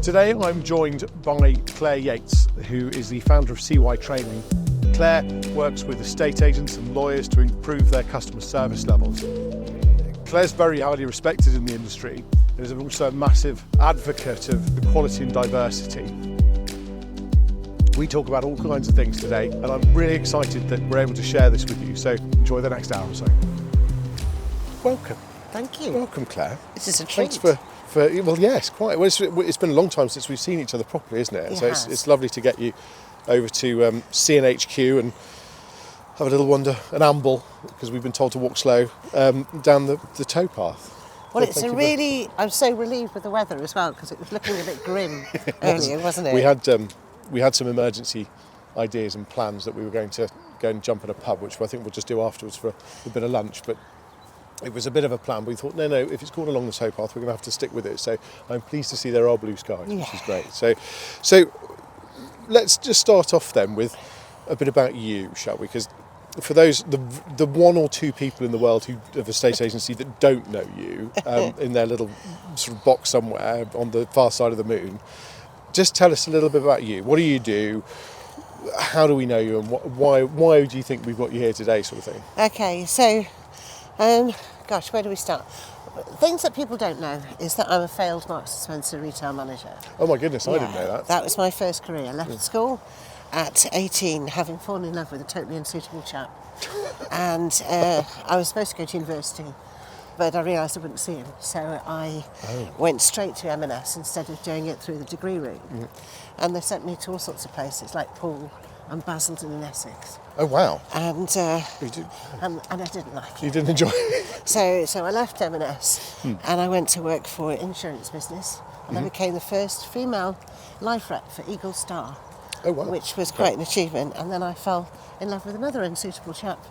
Today I'm joined by Clare Yates, who is the founder of CY Training. Clare works with estate agents and lawyers to improve their customer service levels. Clare's very highly respected in the industry and is also a massive advocate of equality and diversity. We talk about all kinds of things today, and I'm really excited that we're able to share this with you, so enjoy the next hour or so. Welcome. Thank you. Welcome, Clare. This is a treat. Thanks well, yes, quite. Well, it's been a long time since we've seen each other properly, isn't it? So it's lovely to get you over to CNHQ and have a little wander, an amble, because we've been told to walk slow, down the towpath. Well, I'm so relieved with the weather as well, because it was looking a bit grim earlier, wasn't it? We had some emergency ideas and plans that we were going to go and jump at a pub, which I think we'll just do afterwards for a bit of lunch, but it was a bit of a plan. We thought, no, if it's called along the towpath, we're going to have to stick with it. So I'm pleased to see there are blue skies, which is great. So let's just start off then with a bit about you, shall we? Because for those, the one or two people in the world who of a estate agency that don't know you, in their little sort of box somewhere on the far side of the moon, just tell us a little bit about you. What do you do? How do we know you? And why do you think we've got you here today, sort of thing? Okay, so, where do we start? Things that people don't know is that I'm a failed Marks & Spencer retail manager. Oh my goodness, I didn't know that. That was my first career. I left school at 18, having fallen in love with a totally unsuitable chap. And I was supposed to go to university, but I realised I wouldn't see him. So I went straight to M&S instead of doing it through the degree route. And they sent me to all sorts of places, like Poole and Basildon in Essex. Oh wow! And I didn't like it. You didn't enjoy it. So I left M&S and I went to work for an insurance business, and I became the first female life rep for Eagle Star. Oh wow! Which was quite an achievement. And then I fell in love with another unsuitable chap,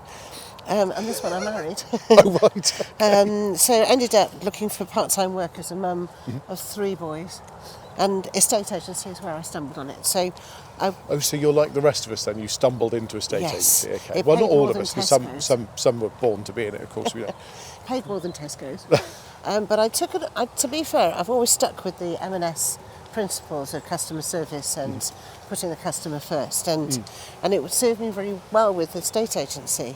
and this one I married. Oh right. Okay. So I ended up looking for part-time work as a mum of 3 boys. And estate agency is where I stumbled on it. So you're like the rest of us then? You stumbled into estate agency. Okay. Well, not all of us, because some were born to be in it. Of course, we don't. Paid more than Tesco's. But I took it. To be fair, I've always stuck with the M&S principles of customer service and putting the customer first, and it would serve me very well with the estate agency.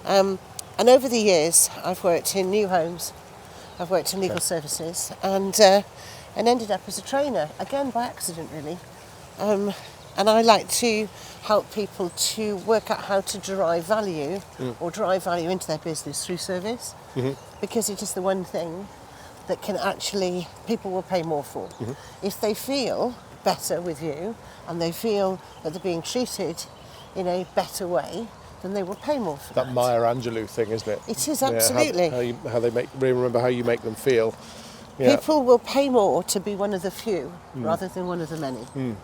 And over the years, I've worked in new homes, I've worked in legal services, and ended up as a trainer, again by accident really. And I like to help people to work out how to derive value or drive value into their business through service, because it is the one thing that can actually, people will pay more for. If they feel better with you and they feel that they're being treated in a better way, then they will pay more for that. That Maya Angelou thing, isn't it? It is, absolutely. How they remember how you make them feel. Yeah. People will pay more to be one of the few rather than one of the many.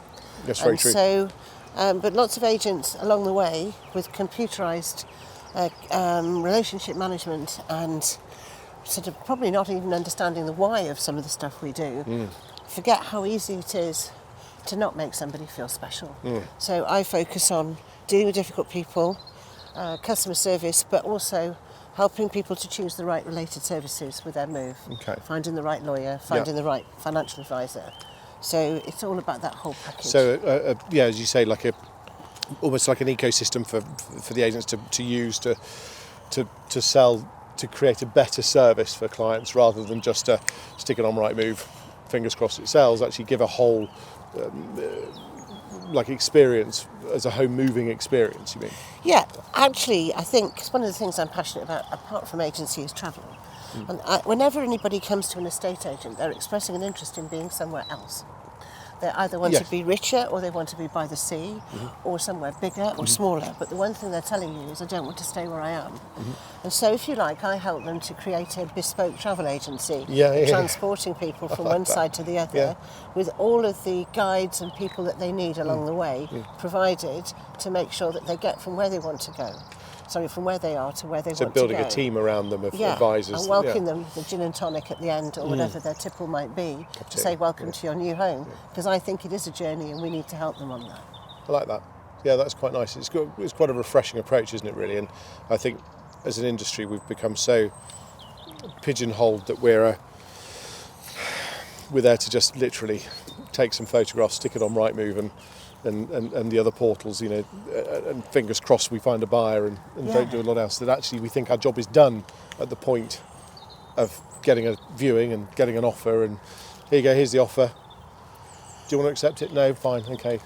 That's very true. So, but lots of agents along the way with computerised relationship management and sort of probably not even understanding the why of some of the stuff we do, forget how easy it is to not make somebody feel special. So I focus on dealing with difficult people, customer service, but also helping people to choose the right related services with their move. Okay. Finding the right lawyer, finding the right financial advisor. So it's all about that whole package. So, as you say, almost like an ecosystem for the agents to use to sell, to create a better service for clients rather than just to stick it on Rightmove, fingers crossed it sells. Actually, give a whole experience as a home moving experience. You mean? Yeah, actually, I think one of the things I'm passionate about, apart from agency, is travel. And whenever anybody comes to an estate agent, they're expressing an interest in being somewhere else. They either want to be richer, or they want to be by the sea, or somewhere bigger or smaller. But the one thing they're telling you is, I don't want to stay where I am. And so, if you like, I help them to create a bespoke travel agency, transporting people from one side to the other, with all of the guides and people that they need along the way, provided to make sure that they get from where they want to go. From where they are to where they want to go. So building a team around them of advisors. And welcoming them with the gin and tonic at the end, or whatever their tipple might be, to say welcome to your new home. Because I think it is a journey and we need to help them on that. I like that. Yeah, that's quite nice. It's quite a refreshing approach, isn't it, really? And I think as an industry we've become so pigeonholed that we're there to just literally take some photographs, stick it on Rightmove and the other portals, you know, and fingers crossed we find a buyer and don't do a lot else. That actually we think our job is done at the point of getting a viewing and getting an offer, and here you go, here's the offer. Do you want to accept it? No, fine, okay.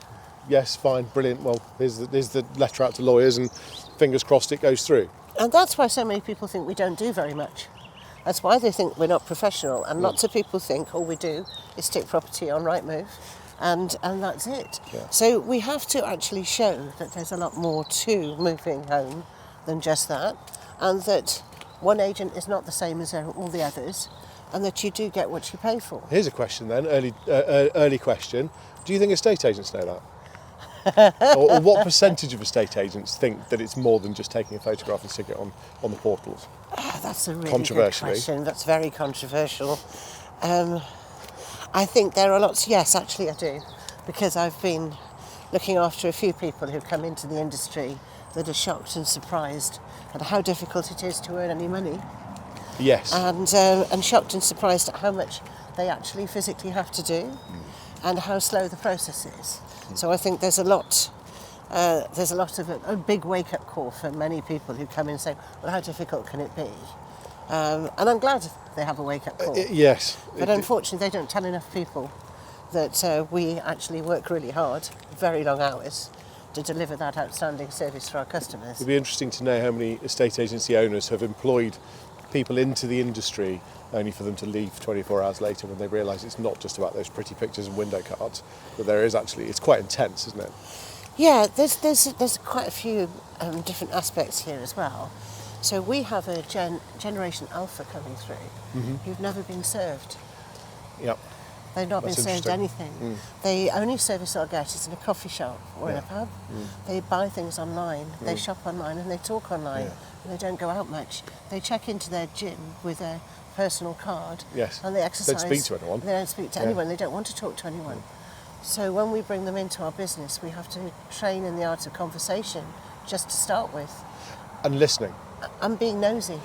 Yes, fine, brilliant. Well, here's the letter out to lawyers, and fingers crossed it goes through. And that's why so many people think we don't do very much. That's why they think we're not professional, and lots of people think all we do is stick property on Rightmove, and that's it. Yeah. So we have to actually show that there's a lot more to moving home than just that, and that one agent is not the same as all the others, and that you do get what you pay for. Here's a question then, early question. Do you think estate agents know that? or what percentage of estate agents think that it's more than just taking a photograph and stick it on the portals? That's a really good question. That's very controversial. I think there are lots. Yes, actually I do, because I've been looking after a few people who come into the industry that are shocked and surprised at how difficult it is to earn any money. Yes. And shocked and surprised at how much they actually physically have to do, and how slow the process is. So I think there's a lot of a big wake-up call for many people who come in and say, well, how difficult can it be? And I'm glad they have a wake-up call. Yes. But unfortunately, they don't tell enough people that we actually work really hard, very long hours, to deliver that outstanding service for our customers. It'd be interesting to know how many estate agency owners have employed people into the industry only for them to leave 24 hours later when they realise it's not just about those pretty pictures and window cards, but there is actually, it's quite intense, isn't it? Yeah, there's quite a few different aspects here as well. So we have a Generation Alpha coming through who've never been served. Yep. They've not been served anything. The only service they'll get is in a coffee shop or in a pub. They buy things online, they shop online and they talk online. And they don't go out much. They check into their gym with a personal card. Yes. And they exercise. Don't speak to anyone. They don't speak to anyone. They don't want to talk to anyone. So when we bring them into our business, we have to train in the art of conversation just to start with. And listening. And being nosy.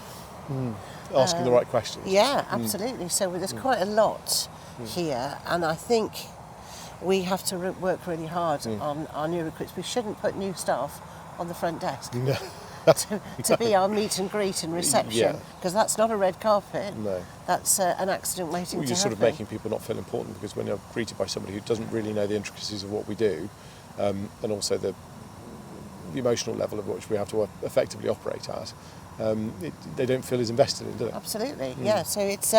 Asking the right questions. Yeah, absolutely. So there's quite a lot here, and I think we have to work really hard on our new recruits. We shouldn't put new staff on the front desk. No. to be our meet and greet and reception, because that's not a red carpet. No. That's an accident waiting to happen. You're sort of making people not feel important, because when you're greeted by somebody who doesn't really know the intricacies of what we do, and also the emotional level of which we have to effectively operate at, they don't feel as invested in, do they? Absolutely, yeah. So it's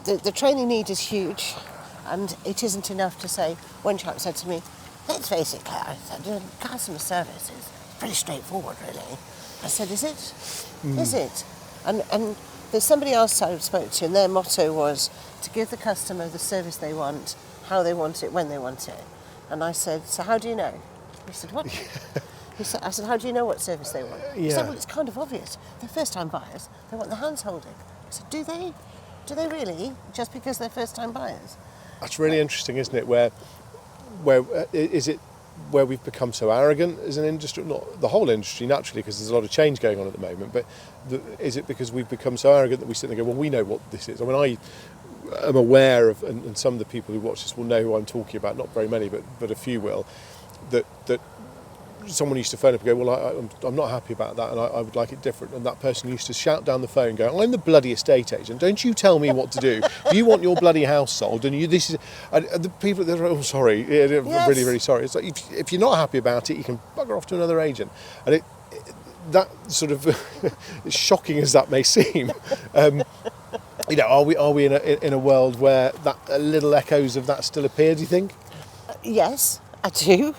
the training need is huge, and it isn't enough to say. One chap said to me, "Let's face it, Claire," I said, "customer service is pretty straightforward, really." I said, "Is it? Is it?" And there's somebody else I spoke to, and their motto was to give the customer the service they want, how they want it, when they want it. And I said, "So how do you know?" He said, "What?" I said, "How do you know what service they want?" He said, "Well, it's kind of obvious. They're first-time buyers. They want the hands holding." I said, "Do they? Do they really? Just because they're first-time buyers?" That's really interesting, isn't it? Where is it where we've become so arrogant as an industry? Not the whole industry, naturally, because there's a lot of change going on at the moment. But is it because we've become so arrogant that we sit there and go, "Well, we know what this is"? I mean, I am aware of, and some of the people who watch this will know who I'm talking about. Not very many, but a few will. That someone used to phone up and go, "Well, I'm not happy about that, and I would like it different." And that person used to shout down the phone, going, "I'm the bloody estate agent. Don't you tell me what to do. You want your bloody house sold, and this is." And the people that are, "Oh, sorry, I'm really, really sorry." It's like if you're not happy about it, you can bugger off to another agent. And that sort of, as shocking as that may seem, are we in a world where that little echoes of that still appear? Do you think? Yes, I do.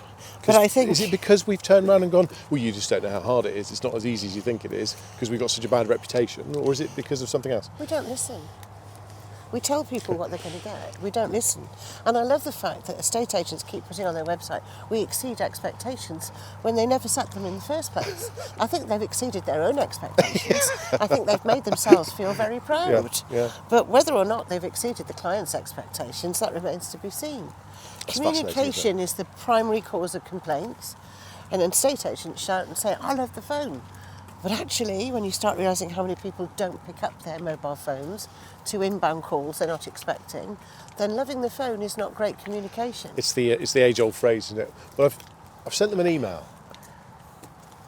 But I think... Is it because we've turned around and gone, "Well, you just don't know how hard it is, it's not as easy as you think it is, because we've got such a bad reputation," or is it because of something else? We don't listen. We tell people what they're going to get. We don't listen. And I love the fact that estate agents keep putting on their website, "We exceed expectations," when they never set them in the first place. I think they've exceeded their own expectations. I think they've made themselves feel very proud. Yeah. But whether or not they've exceeded the client's expectations, that remains to be seen. Communication is the primary cause of complaints, and an estate agent shout and say, "I love the phone." But actually, when you start realising how many people don't pick up their mobile phones to inbound calls they're not expecting, then loving the phone is not great communication. It's the age-old phrase, isn't it? Well, I've sent them an email.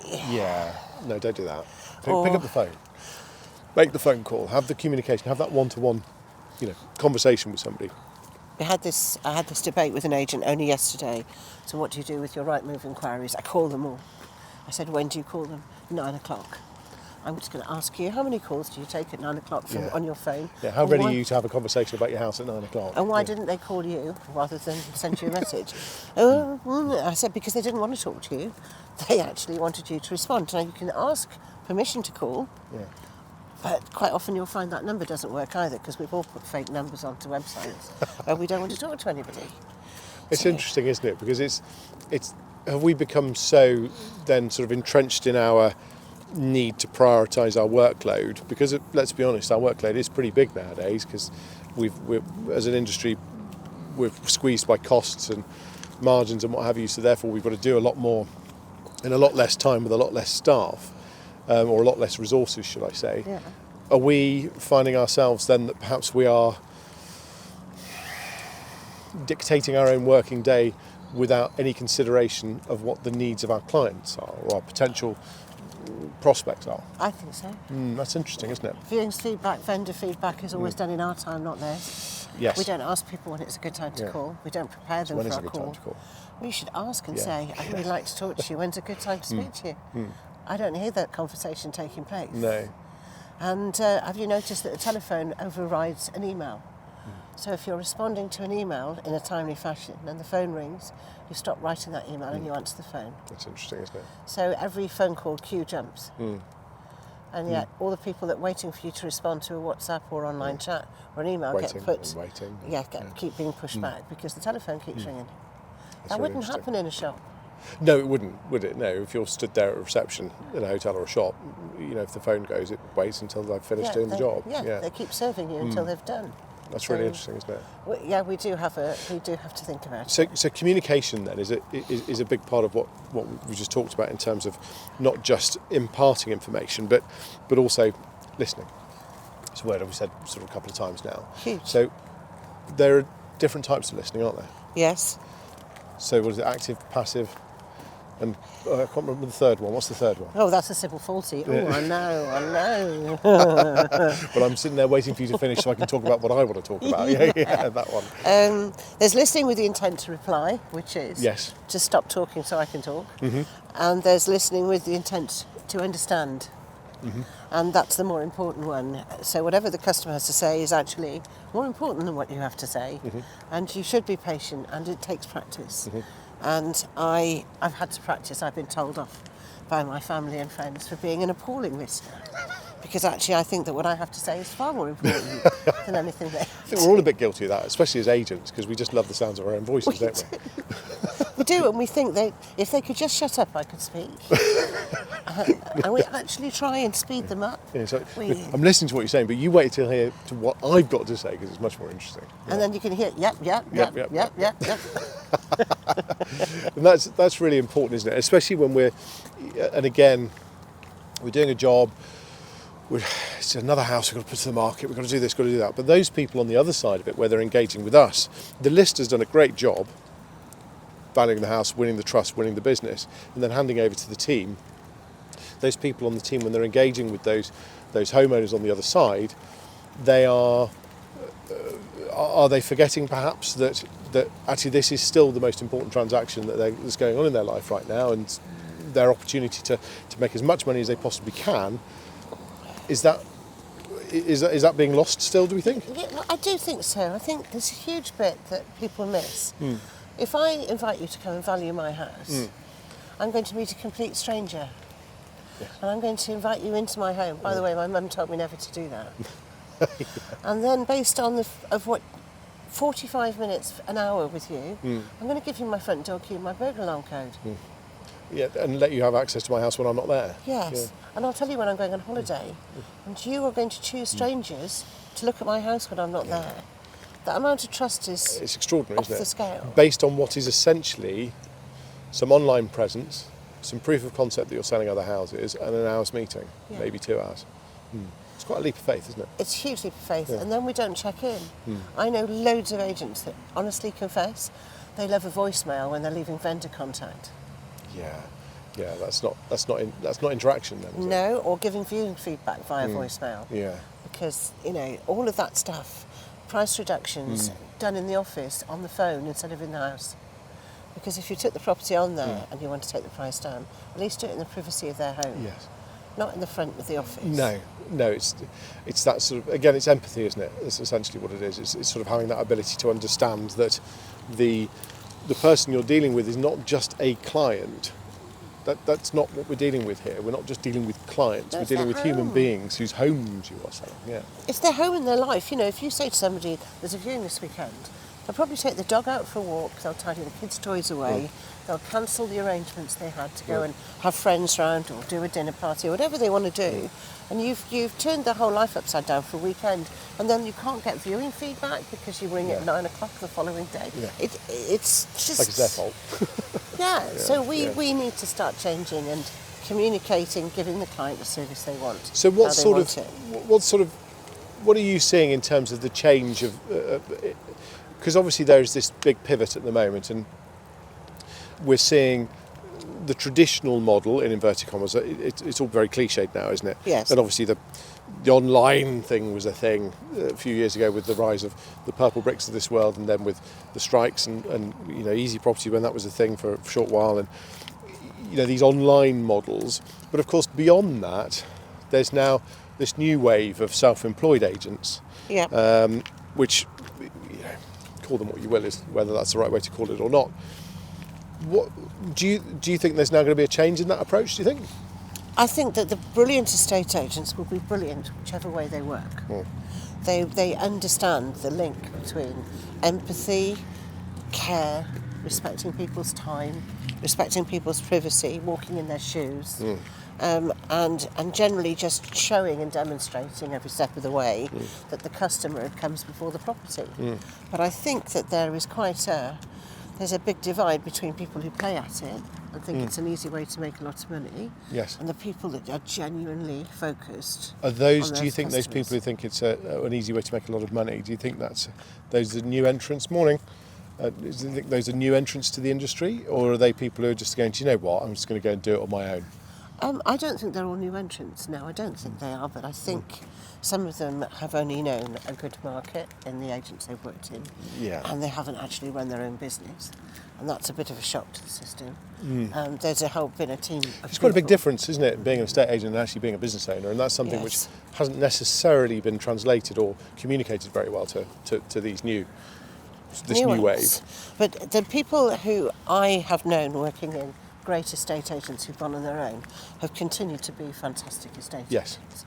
Yeah. No, don't do that. Pick up the phone. Make the phone call. Have the communication. Have that one-to-one, conversation with somebody. I had this debate with an agent only yesterday. So what do you do with your right move inquiries? I call them all. I said, when do you call them? 9 o'clock. I'm just going to ask you, how many calls do you take at 9 o'clock on your phone? Yeah, how ready are you to have a conversation about your house at 9 o'clock? And why didn't they call you rather than send you a message? I said, because they didn't want to talk to you. They actually wanted you to respond. Now, you can ask permission to call, but quite often you'll find that number doesn't work either, because we've all put fake numbers onto websites and we don't want to talk to anybody. It's interesting, isn't it? Because it's have we become so then sort of entrenched in our need to prioritise our workload? Because let's be honest, our workload is pretty big nowadays, because we're as an industry we're squeezed by costs and margins and what have you. So therefore we've got to do a lot more in a lot less time with a lot less staff, or a lot less resources, should I say? Yeah. Are we finding ourselves then that perhaps we are dictating our own working day without any consideration of what the needs of our clients are or our potential prospects are? I think so. That's interesting, isn't it? Viewings feedback, vendor feedback is always done in our time, not theirs. Yes. We don't ask people when it's a good time to call. We don't prepare them When for is our a good call. time to call? We should ask and say, I'd really like to talk to you. When's a good time to speak to you? I don't hear that conversation taking place. No. And have you noticed that the telephone overrides an email? So if you're responding to an email in a timely fashion and the phone rings, you stop writing that email and you answer the phone. That's interesting, isn't it? So every phone call queue jumps. And yet all the people that are waiting for you to respond to a WhatsApp or online chat or an email Waiting get put... and waiting. keep being pushed back because the telephone keeps ringing. That's That really wouldn't happen in a shop. No, it wouldn't, would it? No, if you're stood there at a reception in a hotel or a shop, if the phone goes, it waits until they've finished doing the job. Yeah, they keep serving you until they've done. That's really interesting, isn't it? We do have to think about it. So communication then is a big part of what we just talked about in terms of not just imparting information, but also listening. It's a word I've said sort of a couple of times now. Huge. So there are different types of listening, aren't there? Yes. So what is it? Active, passive, and I can't remember the third one. What's the third one? Oh, that's a Sybil Faulty. Oh, I know. Well, I'm sitting there waiting for you to finish so I can talk about what I want to talk about. Yeah, that one. There's listening with the intent to reply, which is to stop talking so I can talk. And there's listening with the intent to understand. And that's the more important one. So whatever the customer has to say is actually more important than what you have to say. And you should be patient, and it takes practice. And I've had to practice. I've been told off by my family and friends for being an appalling listener. Because actually I think that what I have to say is far more important than anything they have. I think we're all a bit guilty of that, especially as agents, because we just love the sounds of our own voices, don't we? We do, and we think that if they could just shut up, I could speak. And we actually try and speed them up. Yeah, so I'm listening to what you're saying, but you wait till hear to what I've got to say, because it's much more interesting. And then you can hear, yep. And that's really important, isn't it? Especially when we're doing a job, it's another house we've got to put to the market, we've got to do this, got to do that. But those people on the other side of it, where they're engaging with us, the lister's done a great job valuing the house, winning the trust, winning the business, and then handing over to the team. Those people on the team, when they're engaging with those homeowners on the other side, they are they forgetting perhaps that actually this is still the most important transaction that's going on in their life right now, and their opportunity to make as much money as they possibly can. Is that being lost still, do we think? Yeah, well, I do think so. I think there's a huge bit that people miss. If I invite you to come and value my house, I'm going to meet a complete stranger. Yes. And I'm going to invite you into my home. By the way, my mum told me never to do that. And then based on 45 minutes, an hour with you, I'm going to give you my front door key and my burglar alarm code. Yeah, and let you have access to my house when I'm not there. Yes, Yeah. And I'll tell you when I'm going on holiday. And you are going to choose strangers to look at my house when I'm not there. That amount of trust is It's extraordinary, off isn't it? the scale. Based on what is essentially some online presence some proof of concept that you're selling other houses, and an hour's meeting, Yeah. maybe 2 hours. It's quite a leap of faith, isn't it? It's a huge leap of faith, Yeah. and then we don't check in. I know loads of agents that honestly confess they love a voicemail when they're leaving vendor contact. Yeah, that's not interaction then, is it? No, or giving viewing feedback via voicemail. Yeah. Because, all of that stuff, price reductions done in the office, on the phone instead of in the house. Because if you took the property on there and you want to take the price down, at least do it in the privacy of their home. Yes. Not in the front of the office. No, it's that sort of, again, it's empathy, isn't it? That's essentially what it is. It's sort of having that ability to understand that the person you're dealing with is not just a client. That's not what we're dealing with here. We're not just dealing with clients. No, we're dealing their with human home. beings whose homes you are selling. Yeah. It's their home and their life. If you say to somebody, there's a viewing this weekend, they'll probably take the dog out for a walk, they'll tidy the kids' toys away, they'll cancel the arrangements they had to go and have friends round or do a dinner party or whatever they want to do. And you've turned their whole life upside down for a weekend, and then you can't get viewing feedback because you ring at 9 o'clock the following day. Yeah. It's just... Like it's their fault. So we need to start changing and communicating, giving the client the service they want. So how they want it. What are you seeing in terms of the change of? Because obviously there is this big pivot at the moment, and we're seeing the traditional model, in inverted commas. It's all very cliched now, isn't it? Yes. And obviously the online thing was a thing a few years ago with the rise of the purple bricks of this world, and then with the strikes and easy property when that was a thing for a short while, and these online models. But of course, beyond that, there's now this new wave of self-employed agents, which, call them what you will, is whether that's the right way to call it or not. What do you think there's now going to be a change in that approach, do you think? I think that the brilliant estate agents will be brilliant whichever way they work. They understand the link between empathy, care, respecting people's time, respecting people's privacy, walking in their shoes, and generally just showing and demonstrating every step of the way that the customer comes before the property. But I think that there is there's a big divide between people who play at it and think it's an easy way to make a lot of money, Yes. and the people that are genuinely focused. Are those? on Do you those think those customers. people who think it's an easy way to make a lot of money? Do you think those are new entrants? Morning. Do you think those are new entrants to the industry, or are they people who are just going, do you know what, I'm just going to go and do it on my own? I don't think they're all new entrants. No, I don't think they are, but I think some of them have only known a good market in the agents they've worked in, and they haven't actually run their own business, and that's a bit of a shock to the system. There's been a team of It's quite a big people. difference, isn't it, being an estate agent and actually being a business owner, and that's something which hasn't necessarily been translated or communicated very well to this new wave. Nuance. But the people who I have known working in great estate agents who've gone on their own have continued to be fantastic estate Yes. agents.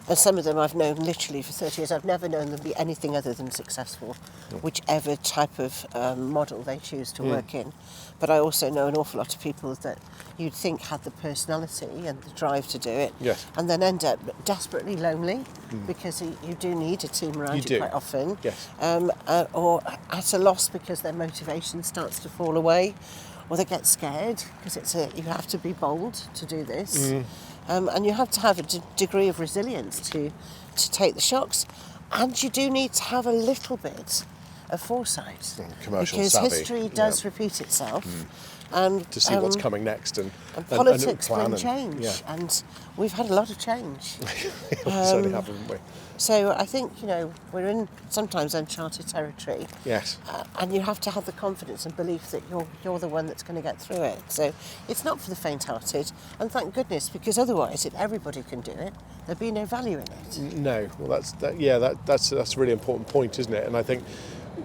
And some of them I've known literally for 30 years. I've never known them be anything other than successful, whichever type of model they choose to work in. But I also know an awful lot of people that you'd think had the personality and the drive to do it, Yes. and then end up desperately lonely because you do need a team around You you do. quite often, Yes. or at a loss because their motivation starts to fall away, or they get scared because you have to be bold to do this, and you have to have a degree of resilience to take the shocks, and you do need to have a little bit of foresight, commercial because savvy, history does repeat itself, To see what's coming next and politics plan bring change, and we've had a lot of change. We certainly have, haven't we? So I think we're in sometimes uncharted territory. Yes. And you have to have the confidence and belief that you're the one that's going to get through it. So it's not for the faint-hearted, and thank goodness, because otherwise, if everybody can do it, there'd be no value in it. No. Well, that's a really important point, isn't it? And I think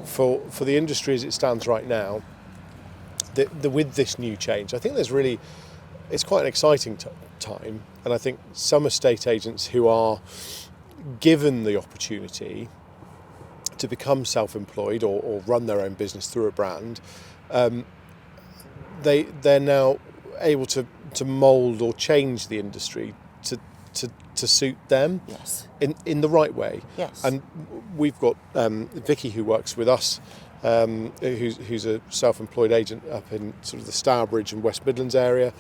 for the industry as it stands right now, with this new change, I think it's quite an exciting time, and I think some estate agents who are given the opportunity to become self-employed or run their own business through a brand, they're now able to mould or change the industry to suit them, Yes. in the right way. Yes. And we've got Vicky, who works with us who's a self-employed agent up in sort of the Stourbridge and West Midlands area.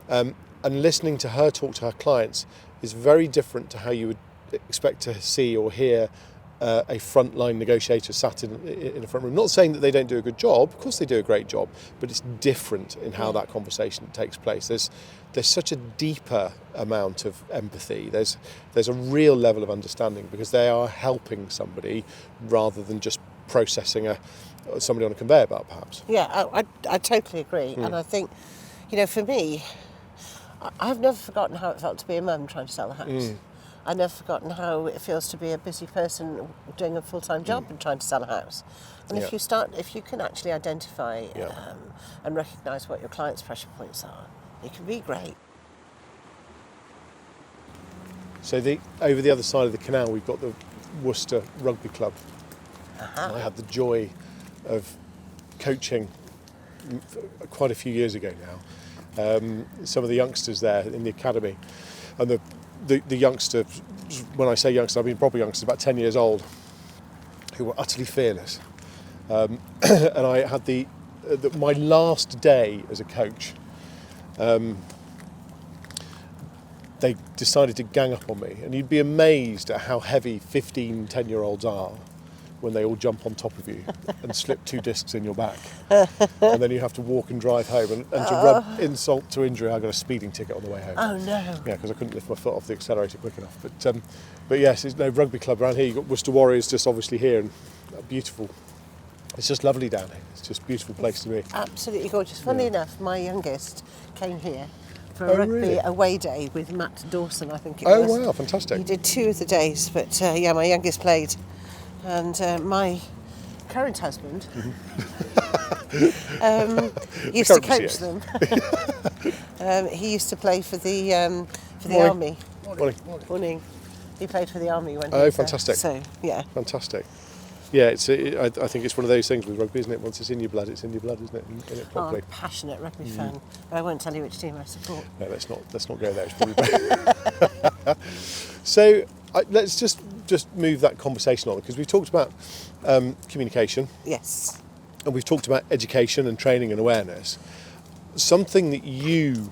And listening to her talk to her clients is very different to how you would expect to see or hear a frontline negotiator sat in a front room. Not saying that they don't do a good job, of course they do a great job, but it's different in how that conversation takes place. There's such a deeper amount of empathy. There's a real level of understanding because they are helping somebody rather than just processing somebody on a conveyor belt, perhaps. Yeah, I totally agree. And I think, for me, I've never forgotten how it felt to be a mum trying to sell a house. I've never forgotten how it feels to be a busy person doing a full-time job and trying to sell a house. And if you can actually identify and recognise what your client's pressure points are, it can be great. So over the other side of the canal, we've got the Worcester Rugby Club. And I had the joy of coaching quite a few years ago now. Some of the youngsters there in the academy, and the youngster, when I say youngster, I mean proper youngsters, about 10 years old, who were utterly fearless. And I had my last day as a coach, they decided to gang up on me. And you'd be amazed at how heavy 15, 10-year-olds are when they all jump on top of you and slip 2 discs in your back. And then you have to walk and drive home. And to rub insult to injury, I got a speeding ticket on the way home. Oh, no. Yeah, because I couldn't lift my foot off the accelerator quick enough. But yes, there's no rugby club around here. You've got Worcester Warriors just obviously here, and beautiful. It's just lovely down here. It's just a beautiful place to be. Absolutely gorgeous. Funnily enough, my youngest came here for a rugby away day with Matt Dawson, I think it was. Oh, wow, fantastic. He did 2 of the days, but my youngest played. And my current husband used to coach them. He used to play for the army. Morning. He played for the army when he was fantastic. So, yeah. Fantastic. Yeah, I think it's one of those things with rugby, isn't it? Once it's in your blood, isn't it? In it properly. I'm a passionate rugby fan, but I won't tell you which team I support. No, let's not go there. It's probably better. So let's just move that conversation on, because we've talked about communication. Yes. And we've talked about education and training and awareness. Something that you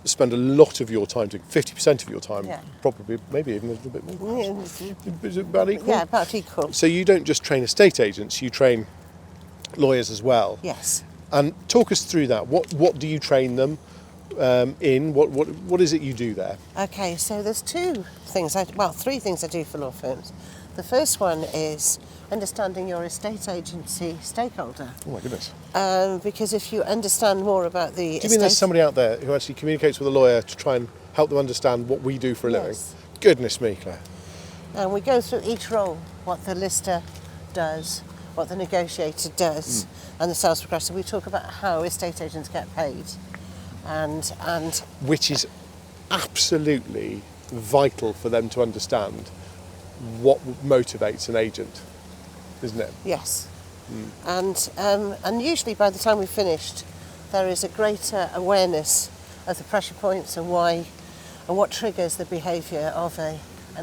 spend a lot of your time doing, 50% of your time, probably, maybe even a little bit more. Is it about equal? Yeah, about equal. So you don't just train estate agents, you train lawyers as well. Yes. And talk us through that. What do you train them in? What is it you do there? Okay, so there's 3 things I do for law firms. The first one is understanding your estate agency stakeholder. Oh my goodness. Because if you understand more about the Do you mean there's somebody out there who actually communicates with a lawyer to try and help them understand what we do for a living? Goodness me, Claire. And we go through each role, what the lister does, what the negotiator does, and the sales progressor. We talk about how estate agents get paid. And which is absolutely vital for them to understand what motivates an agent, isn't it? Yes. And usually by the time we've finished, there is a greater awareness of the pressure points and why and what triggers the behaviour of an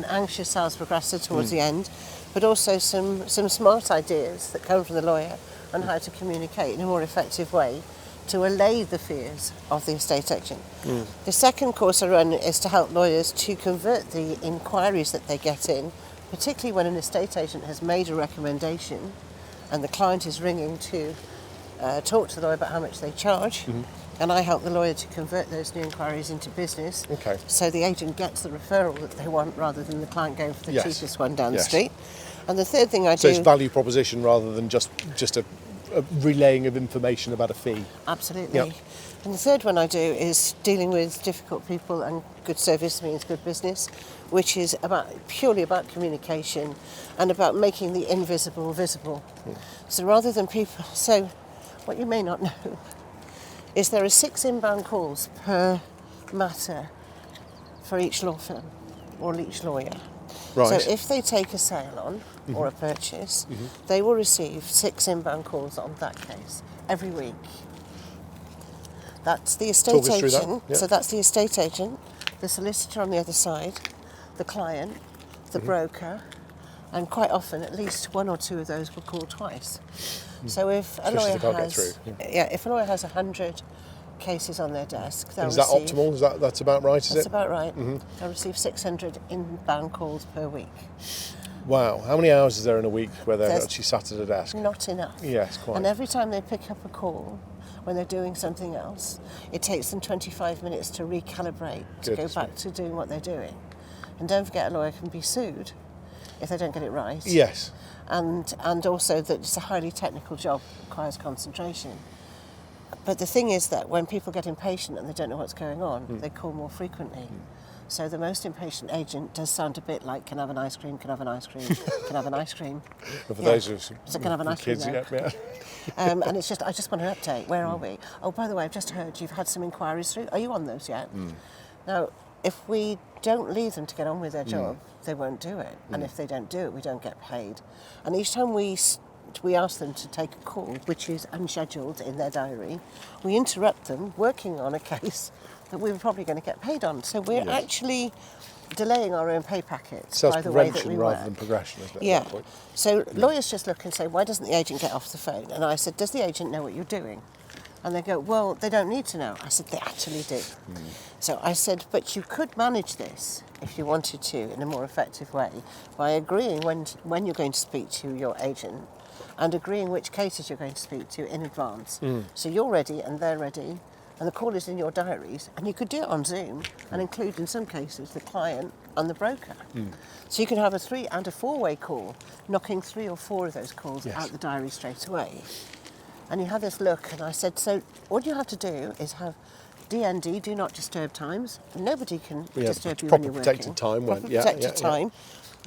anxious sales progressor towards the end, but also some smart ideas that come from the lawyer on how to communicate in a more effective way to allay the fears of the estate agent. The second course I run is to help lawyers to convert the inquiries that they get in, particularly when an estate agent has made a recommendation and the client is ringing to talk to the lawyer about how much they charge. And I help the lawyer to convert those new inquiries into business. Okay. So the agent gets the referral that they want rather than the client going for the cheapest one down the street. And the third thing I do... So it's value proposition rather than just a relaying of information about a fee. Absolutely. Yep. And the third one I do is dealing with difficult people, and good service means good business, which is purely about communication and about making the invisible visible. So rather than people... So what you may not know is there are 6 inbound calls per matter for each law firm or each lawyer. Right. So if they take a sale on or a purchase, they will receive 6 inbound calls on that case every week. That's the estate agent. Yeah. So that's the estate agent, the solicitor on the other side, the client, the broker, And quite often, at least one or two of those were called twice. So if a lawyer Especially if they can't get has, through, if a lawyer has 100 cases on their desk, they'll Is that receive, optimal? That's about right, is That's it? about right. They'll receive 600 inbound calls per week. Wow. How many hours is there in a week where they're There's actually sat at a desk? Not enough. Yes, quite. And every time they pick up a call, when they're doing something else, it takes them 25 minutes to recalibrate, to go Goodness back to doing what they're doing. And don't forget, a lawyer can be sued if they don't get it right. Yes. And also that it's a highly technical job, requires concentration. But the thing is that when people get impatient and they don't know what's going on, they call more frequently. So the most impatient agent does sound a bit like, can I have an ice cream, can I have an ice cream, can I have an ice cream. But for those of us So can I have an ice cream kids, though? yeah. And it's just, I just want an update. Where are we? Oh, by the way, I've just heard you've had some inquiries through. Are you on those yet? Now, if we don't leave them to get on with their job, they won't do it. And if they don't do it, we don't get paid. And each time we ask them to take a call, which is unscheduled in their diary, we interrupt them working on a case that we were probably going to get paid on. So we're actually delaying our own pay packets by the way that we work. rather than progression, isn't it? Yeah. At that point? So lawyers just look and say, why doesn't the agent get off the phone? And I said, does the agent know what you're doing? And they go, well, they don't need to know. I said, they actually do. So I said, but you could manage this if you wanted to in a more effective way by agreeing when you're going to speak to your agent and agreeing which cases you're going to speak to in advance. So you're ready and they're ready and the call is in your diaries, and you could do it on Zoom and include in some cases the client and the broker. So you can have a 3 and a 4-way call, knocking 3 or 4 of those calls out the diary straight away. And you have this look, and I said, so what you have to do is have DND, do not disturb times. Nobody can disturb you when you're working. Protected time. Proper protected time.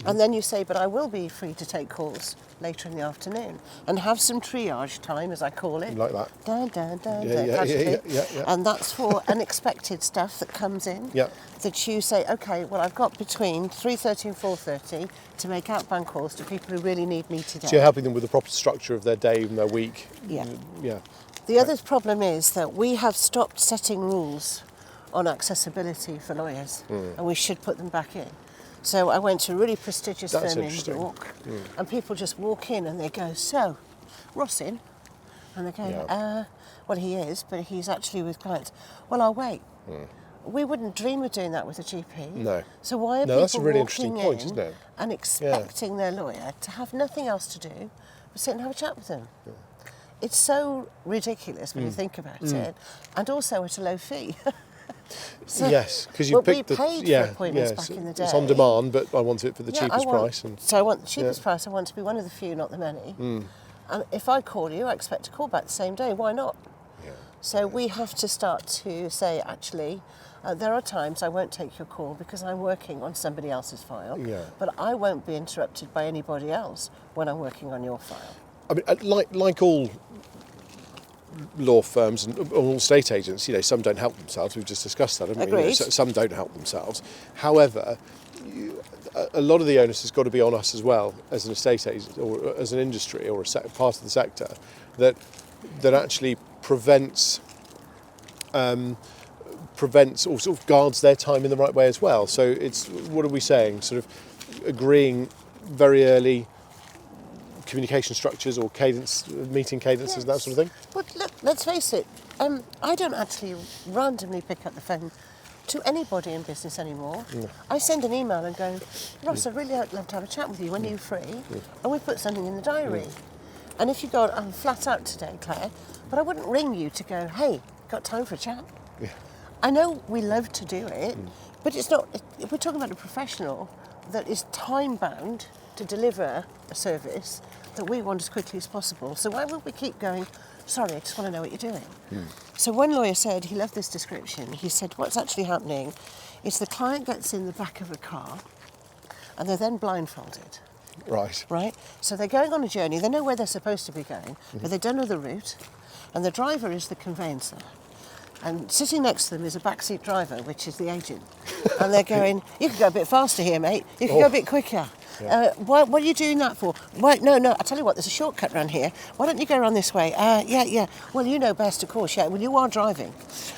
And then you say, but I will be free to take calls later in the afternoon. And have some triage time, as I call it. Like that. Dun, dun, dun, Yeah. And that's for unexpected stuff that comes in. Yeah. That you say, okay, well, I've got between 3:30 and 4:30 to make outbound calls to people who really need me today. So you're helping them with the proper structure of their day and their week. Yeah. Yeah. The other problem is that we have stopped setting rules on accessibility for lawyers, and we should put them back in. So I went to a really prestigious That's firm in interesting. York, and people just walk in and they go, so, Ross in? And they go, well, he is, but he's actually with clients. Well, I'll wait. We wouldn't dream of doing that with a GP. No. So why are No, that's a people really walking interesting point, in isn't it? and expecting their lawyer to have nothing else to do but sit and have a chat with them? It's so ridiculous when you think about it, and also at a low fee. So, Yes, because you well, picked we paid for appointments back in the day. It's on demand, but I want it for the Yeah, cheapest price. And So I want the cheapest price. I want to be one of the few, not the many. And if I call you, I expect a call back the same day. Why not? So we have to start to say, actually, there are times I won't take your call because I'm working on somebody else's file, but I won't be interrupted by anybody else when I'm working on your file. I mean, like all law firms and all estate agents, some don't help themselves. We've just discussed that, haven't we? Agreed. Some don't help themselves. However, a lot of the onus has got to be on us as well, as an estate agent or as an industry or part of the sector, that actually prevents or sort of guards their time in the right way as well. So it's, what are we saying? Sort of agreeing very early communication structures or cadence, meeting cadences, that sort of thing? But look, let's face it, I don't actually randomly pick up the phone to anybody in business anymore. I send an email and go, Ross, I'd really love to have a chat with you. When are you free? And we put something in the diary. And if you go, I'm flat out today, Claire, but I wouldn't ring you to go, hey, got time for a chat? I know we love to do it, but it's not, we're talking about a professional that is time-bound to deliver a service that we want as quickly as possible. So why would we keep going, sorry, I just want to know what you're doing? So one lawyer said, he loved this description, he said, what's actually happening is the client gets in the back of a car and they're then blindfolded. Right? So they're going on a journey, they know where they're supposed to be going, but they don't know the route, and the driver is the conveyancer. And sitting next to them is a backseat driver, which is the agent. And they're going, you can go a bit faster here, mate. You can go a bit quicker. What are you doing that for? Why, no, I'll tell you what, there's a shortcut around here. Why don't you go around this way? Yeah. Well, you know best, of course. Yeah, well, you are driving.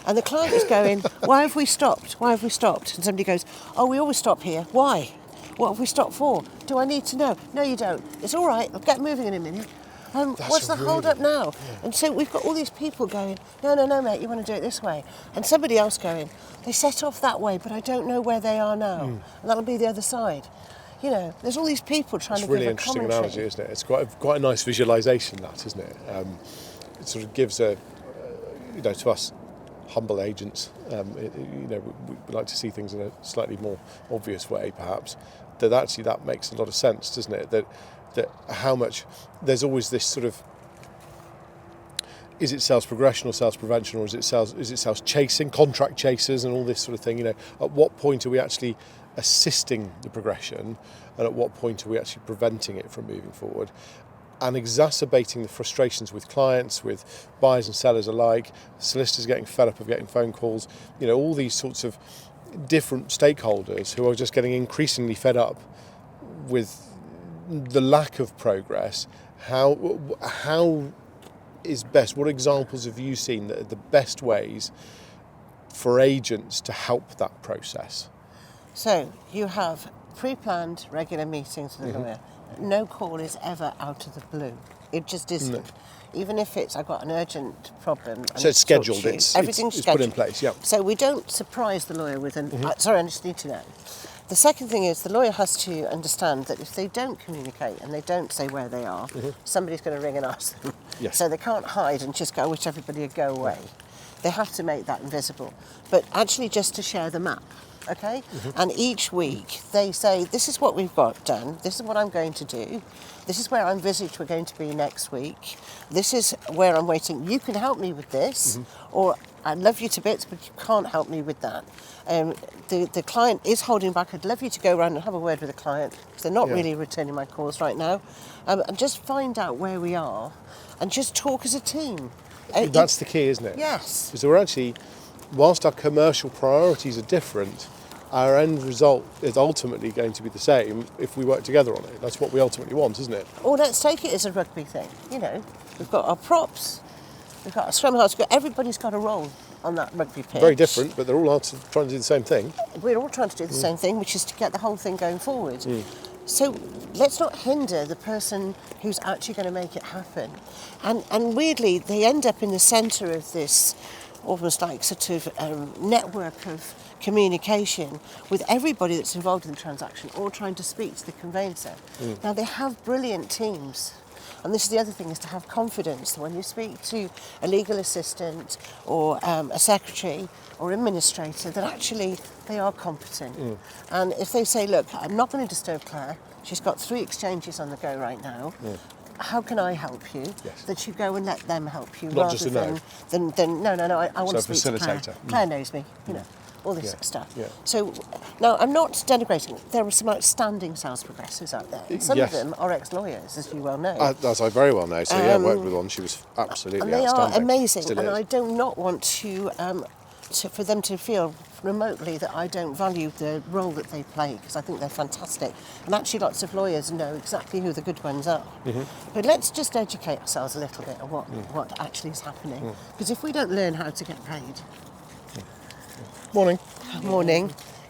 And the client is going, why have we stopped? And somebody goes, oh, we always stop here. Why? What have we stopped for? Do I need to know? No, you don't. It's all right. I'll get moving in a minute. What's the hold up now? Yeah. And so we've got all these people going, no, mate, you want to do it this way. And somebody else going, they set off that way, but I don't know where they are now. And that'll be the other side. You know, there's all these people trying to give a commentary. It's a really interesting analogy, isn't it? It's quite a nice visualisation, that, isn't it? It sort of gives to us humble agents, we like to see things in a slightly more obvious way, perhaps. That makes a lot of sense, doesn't it? That how much there's always this sort of, is it sales progression or sales prevention, or is it sales chasing, contract chasers, and all this sort of thing? At what point are we actually assisting the progression, and at what point are we actually preventing it from moving forward, and exacerbating the frustrations with clients, with buyers and sellers alike, solicitors getting fed up of getting phone calls, all these sorts of different stakeholders who are just getting increasingly fed up with the lack of progress. How is best? What examples have you seen that are the best ways for agents to help that process? So you have pre-planned regular meetings with the lawyer. No call is ever out of the blue. It just isn't. No. Even if I've got an urgent problem. So it's scheduled. Everything's it's scheduled. put in place. Yeah. So we don't surprise the lawyer with sorry, I just need to know. The second thing is the lawyer has to understand that if they don't communicate and they don't say where they are, somebody's going to ring and ask them. Yes. So they can't hide and just go, I wish everybody would go away. They have to make that invisible. But actually just to share the map, okay? And each week they say, this is what we've got done, this is what I'm going to do, this is where I envisage we're going to be next week, this is where I'm waiting, you can help me with this, or I love you to bits, but you can't help me with that. The client is holding back. I'd love you to go around and have a word with the client, because they're not really returning my calls right now. And just find out where we are and just talk as a team. That's the key, isn't it? Yes. Because we're actually, whilst our commercial priorities are different, our end result is ultimately going to be the same if we work together on it. That's what we ultimately want, isn't it? Or let's take it as a rugby thing. We've got our props, we've got our scrum halves, everybody's got a role on that rugby pitch. Very different, but they're all trying to do the same thing. We're all trying to do the same thing, which is to get the whole thing going forward. So let's not hinder the person who's actually going to make it happen. And weirdly, they end up in the centre of this almost like sort of network of communication with everybody that's involved in the transaction, all trying to speak to the conveyancer. Now, they have brilliant teams. And this is the other thing, is to have confidence that when you speak to a legal assistant or a secretary or administrator, that actually they are competent. And if they say, look, I'm not going to disturb Claire, she's got 3 exchanges on the go right now, how can I help you? Yes. That you go and let them help you, Not rather just a than no, I want to speak to Claire. facilitator. Claire knows me, all this Yeah. stuff. Yeah. So, now, I'm not denigrating. There are some outstanding sales progressors out there. And some of them are ex-lawyers, as you well know. As I very well know. So, I worked with one. She was absolutely and they outstanding. are amazing. Still and is. I do not want to, for them to feel remotely that I don't value the role that they play, because I think they're fantastic. And actually, lots of lawyers know exactly who the good ones are. But let's just educate ourselves a little bit on what actually is happening. Because if we don't learn how to get paid... Morning.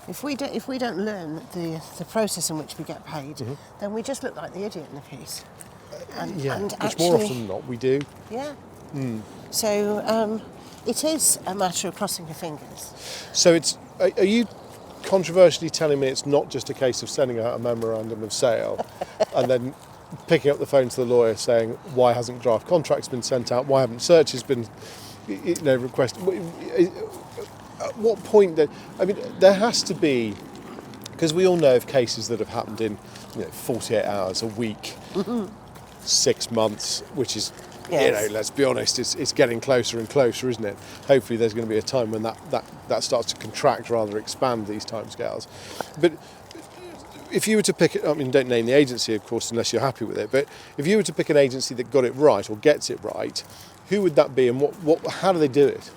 If we don't learn the process in which we get paid, then we just look like the idiot in the piece. And which actually, more often than not we do. Yeah. So it is a matter of crossing your fingers. So are you controversially telling me it's not just a case of sending out a memorandum of sale and then picking up the phone to the lawyer saying, why hasn't draft contracts been sent out? Why haven't searches been requested? At what point there has to be, because we all know of cases that have happened in 48 hours, a week, 6 months, which is, let's be honest, it's getting closer and closer, isn't it? Hopefully there's going to be a time when that starts to contract rather than expand these timescales. But if you were to pick, don't name the agency, of course, unless you're happy with it, but if you were to pick an agency that got it right or gets it right, who would that be, and how do they do it?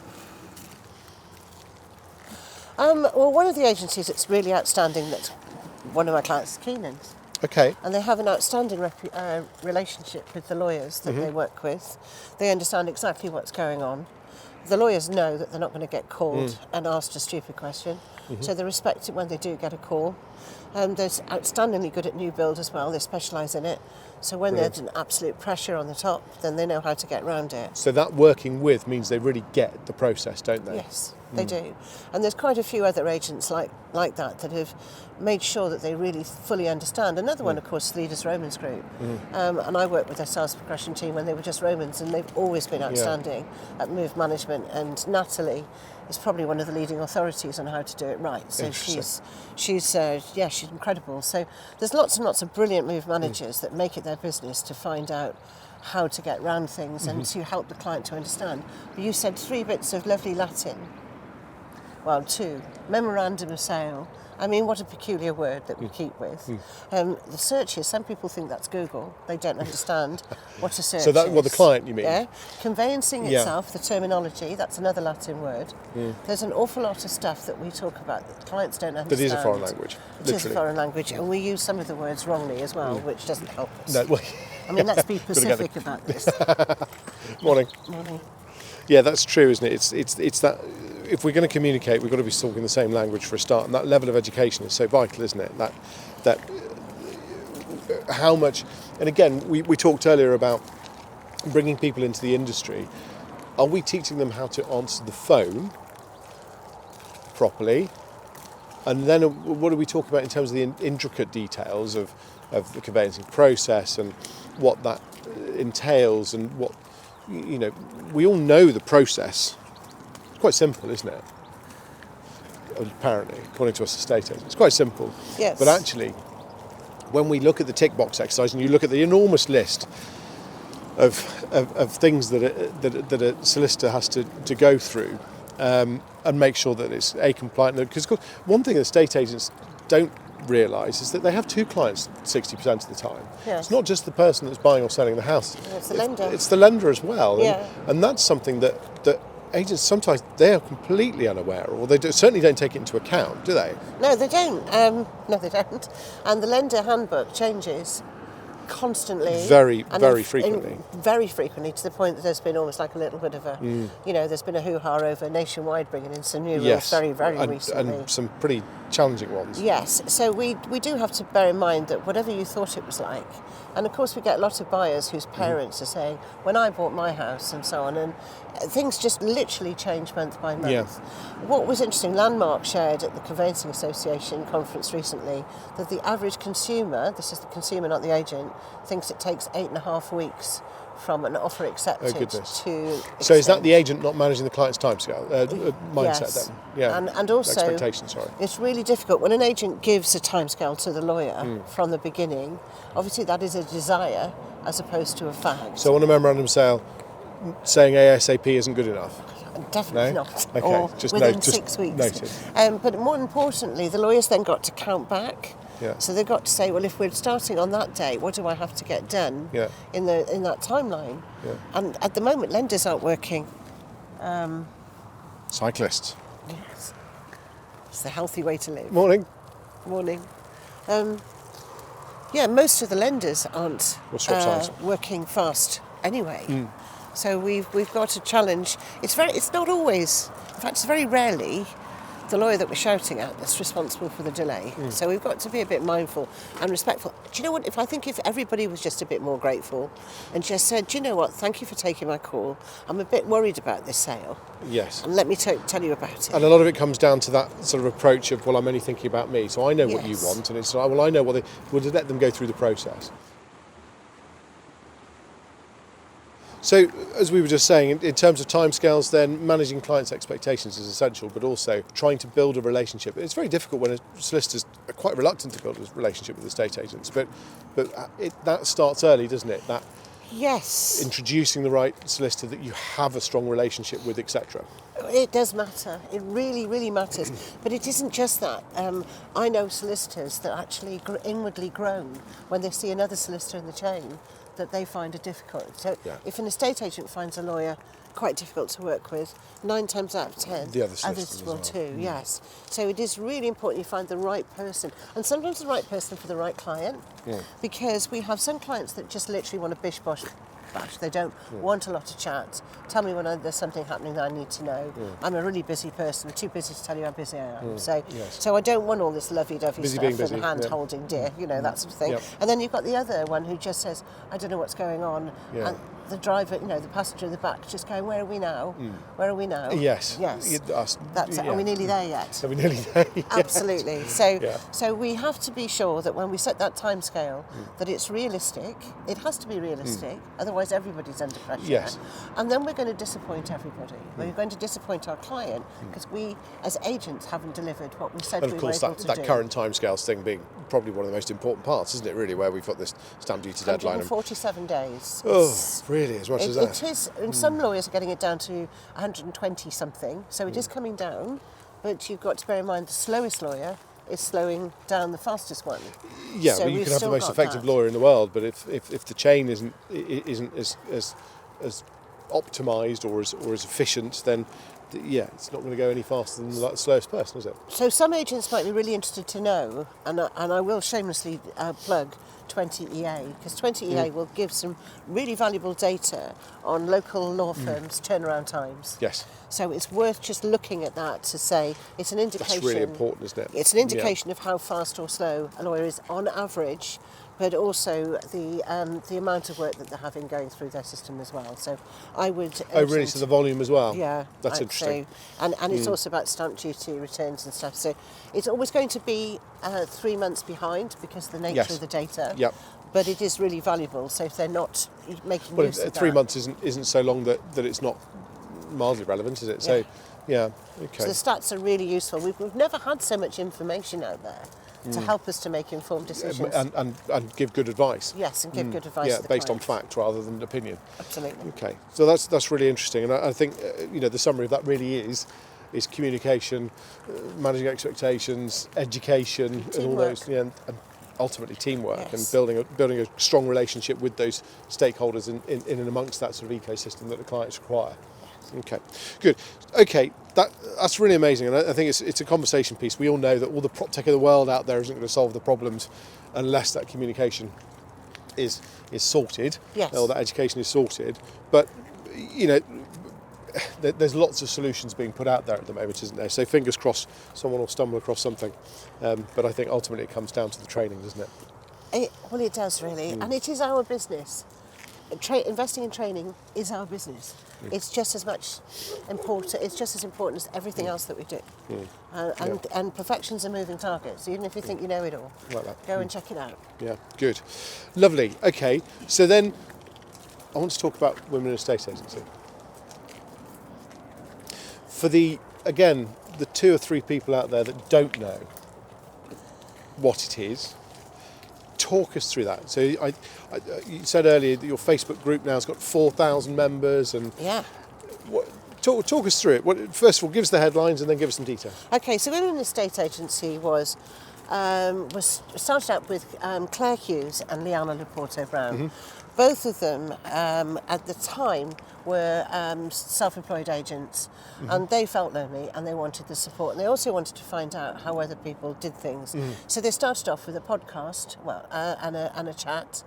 Well, one of the agencies that's really outstanding, that's one of my clients, is Keenan's. Okay. And they have an outstanding relationship with the lawyers that they work with. They understand exactly what's going on. the lawyers know that they're not going to get called and asked a stupid question. So they respect it when they do get a call. They're outstandingly good at new build as well. They specialise in it. So when there's an absolute pressure on the top, then they know how to get around it. So that working with means they really get the process, don't they? Yes, they do. And there's quite a few other agents like that have made sure that they really fully understand. Another one, of course, Leaders Romans Group. And I worked with their sales progression team when they were just Romans, and they've always been outstanding at move management. And Natalie is probably one of the leading authorities on how to do it right. So she's incredible. So there's lots and lots of brilliant move managers that make it their business to find out how to get round things and to help the client to understand. But you said 3 bits of lovely Latin. Well, 2. Memorandum of sale. I mean, what a peculiar word that we keep with. The searches, some people think that's Google. They don't understand what a search is. So that, well, the client, you mean? Yeah. Conveyancing itself, the terminology, that's another Latin word. There's an awful lot of stuff that we talk about that clients don't understand. That is a foreign language, literally. It is a foreign language, and we use some of the words wrongly as well, which doesn't help us. No, well, I mean, let's be specific about this. Morning. Morning. Yeah, that's true, isn't it? It's that. If we're going to communicate, we've got to be talking the same language for a start, and that level of education is so vital, isn't it? That how much, and again, we talked earlier about bringing people into the industry. Are we teaching them how to answer the phone properly? And then what are we talking about in terms of the intricate details of the conveyancing process and what that entails, and what, you know, we all know the process. Quite simple, isn't it? Apparently, according to us estate agents, it's quite simple. Yes. But actually, when we look at the tick box exercise, and you look at the enormous list of things that a solicitor has to go through and make sure that it's compliant, because one thing estate agents don't realise is that they have 2 clients 60% of the time. Yes. It's not just the person that's buying or selling the house. It's the lender. It's the lender as well. Yeah. And that's something that agents sometimes they are completely unaware of, or they certainly don't take it into account, do they? No, they don't. No, they don't. And the lender handbook changes constantly. Very frequently. Very frequently, to the point that there's been almost like a little bit of a, there's been a hoo-ha over nationwide bringing in some new rules very recently. And some pretty challenging ones. Yes, so we do have to bear in mind that whatever you thought it was like, and of course we get a lot of buyers whose parents are saying, when I bought my house and so on, and things just literally change month by month. Yeah. What was interesting, Landmark shared at the Conveyancing Association conference recently that the average consumer, this is the consumer not the agent, thinks it takes 8.5 weeks from an offer accepted to exchange. So is that the agent not managing the client's timescale, mindset yes. then? Yeah. And also, expectations, sorry. It's really difficult when an agent gives a timescale to the lawyer from the beginning. Obviously, that is a desire as opposed to a fact. So on a memorandum of sale, saying ASAP isn't good enough? Definitely No? not. Okay, Or just within 6 weeks. Noted. But more importantly, the lawyers then got to count back. Yeah. So they've got to say, well, if we're starting on that date, what do I have to get done in that timeline? Yeah. And at the moment, lenders aren't working. Cyclists. Yes. It's the healthy way to live. Morning. Morning. Most of the lenders aren't working fast anyway. So we've got a challenge. It's not always, in fact, it's very rarely the lawyer that we're shouting at that's responsible for the delay. So we've got to be a bit mindful and respectful. Do you know what? If everybody was just a bit more grateful and just said, do you know what? Thank you for taking my call. I'm a bit worried about this sale. Yes. And let me tell you about it. And a lot of it comes down to that sort of approach of, well, I'm only thinking about me, so I know what you want, and it's like, well, I know what we'll let them go through the process. So, as we were just saying, in terms of timescales, then managing clients' expectations is essential, but also trying to build a relationship. It's very difficult when solicitors are quite reluctant to build a relationship with estate agents, but that starts early, doesn't it? That yes, introducing the right solicitor that you have a strong relationship with, etc. It does matter. It really, really matters. But it isn't just that. I know solicitors that actually inwardly groan when they see another solicitor in the chain that they find it difficult. So if an estate agent finds a lawyer quite difficult to work with, 9 times out of 10, the others will too, yes. So it is really important you find the right person, and sometimes the right person for the right client, because we have some clients that just literally want to bish-bosh bash. They don't want a lot of chat. Tell me when there's something happening that I need to know. I'm a really busy person, too busy to tell you how busy I am. So I don't want all this lovey-dovey Busy stuff being and busy, hand-holding, dear, you know, that sort of thing. Yep. And then you've got the other one who just says, I don't know what's going on. Yeah. And the driver, you know, the passenger in the back just going, where are we now? Where are we now? Yes. Yes. Are we nearly there yet? Are we nearly there? Yes. Absolutely. So we have to be sure that when we set that time scale, that it's realistic. It has to be realistic, otherwise everybody's under pressure. Yes. And then we're going to disappoint everybody. We're going to disappoint our client because we, as agents, haven't delivered what we said And we of were course, able to do. that current timescales thing being probably one of the most important parts, isn't it, really, where we've got this stamp duty deadline. 147 days. Oh, really? As much as that? It is, and some lawyers are getting it down to 120 something, so it is coming down, but you've got to bear in mind the slowest lawyer is slowing down the fastest one. Yeah, so well, you we've can have the still most got effective that. lawyer in the world, but if the chain isn't as optimised or as efficient, then it's not going to go any faster than the slowest person, is it? So some agents might be really interested to know, and I will shamelessly plug 20EA, because 20EA will give some really valuable data on local law firms' turnaround times. Yes. So it's worth just looking at that to say it's an indication. That's really important, isn't it? It's an indication of how fast or slow a lawyer is on average, but also the amount of work that they're having going through their system as well. So I would. Oh, really? So the volume as well? Yeah. That's I'd interesting. say. And it's also about stamp duty returns and stuff. So it's always going to be 3 months behind because of the nature of the data. Yep. But it is really valuable. So if they're not making use of that. 3 months isn't so long that it's not mildly relevant, is it? So, okay. So the stats are really useful. We've never had so much information out there to help us to make informed decisions. And give good advice. Yes, and give good advice to the based on client. fact rather than opinion. Absolutely. Okay, so that's really interesting, and I think the summary of that really is communication, managing expectations, education, and all those, and ultimately teamwork, and building a strong relationship with those stakeholders in and amongst that sort of ecosystem that the clients require. Okay, good. Okay, that's really amazing, and I think it's a conversation piece. We all know that all the prop tech of the world out there isn't going to solve the problems unless that communication is sorted, or that education is sorted. But there's lots of solutions being put out there at the moment, isn't there? So fingers crossed, someone will stumble across something. But I think ultimately it comes down to the training, doesn't it? Well, it does really, and it is our business. Investing in training is our business. It's just as much important. It's just as important as everything else that we do. And perfection's a moving target. So even if you think you know it all, like that. go and check it out. Yeah, good, lovely. Okay, so then I want to talk about women in estate agency. For the 2 or 3 people out there that don't know what it is, talk us through that. So you said earlier that your Facebook group now has got 4,000 members, and talk us through it. First of all, give us the headlines and then give us some detail. Okay, so Women in Estate Agency was started out with Clare Yates and Liana Laporto-Brown. Both of them at the time were self-employed agents, and they felt lonely and they wanted the support, and they also wanted to find out how other people did things. So they started off with a podcast, and a chat,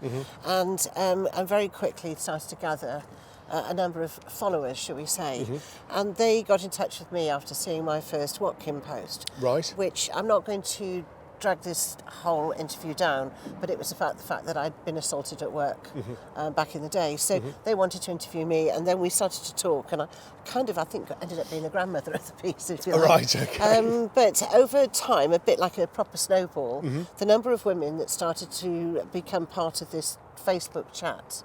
and very quickly started to gather a number of followers, shall we say. And they got in touch with me after seeing my first Watkin post, which I'm not going to drag this whole interview down, but it was the fact that I'd been assaulted at work back in the day. So they wanted to interview me, and then we started to talk, and I think ended up being the grandmother of the piece, if you like. Right, okay. But over time, a bit like a proper snowball, the number of women that started to become part of this Facebook chat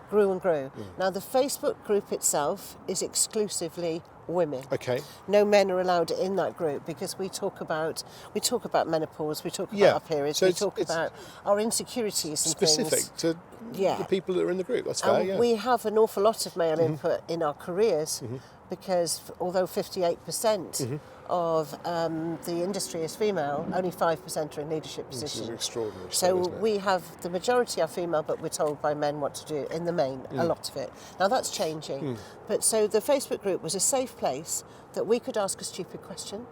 grew and grew. Now, the Facebook group itself is exclusively women. Okay. No men are allowed in that group because we talk about menopause, we talk about our periods, so we talk about our insecurities and specific things. to the people that are in the group. That's fair. We have an awful lot of male input in our careers because although 58% of the industry is female, only 5% are in leadership positions. Which is extraordinary. So isn't it? we have the majority are female, but we're told by men what to do in the main, a lot of it. Now that's changing. But so the Facebook group was a safe place that we could ask a stupid question,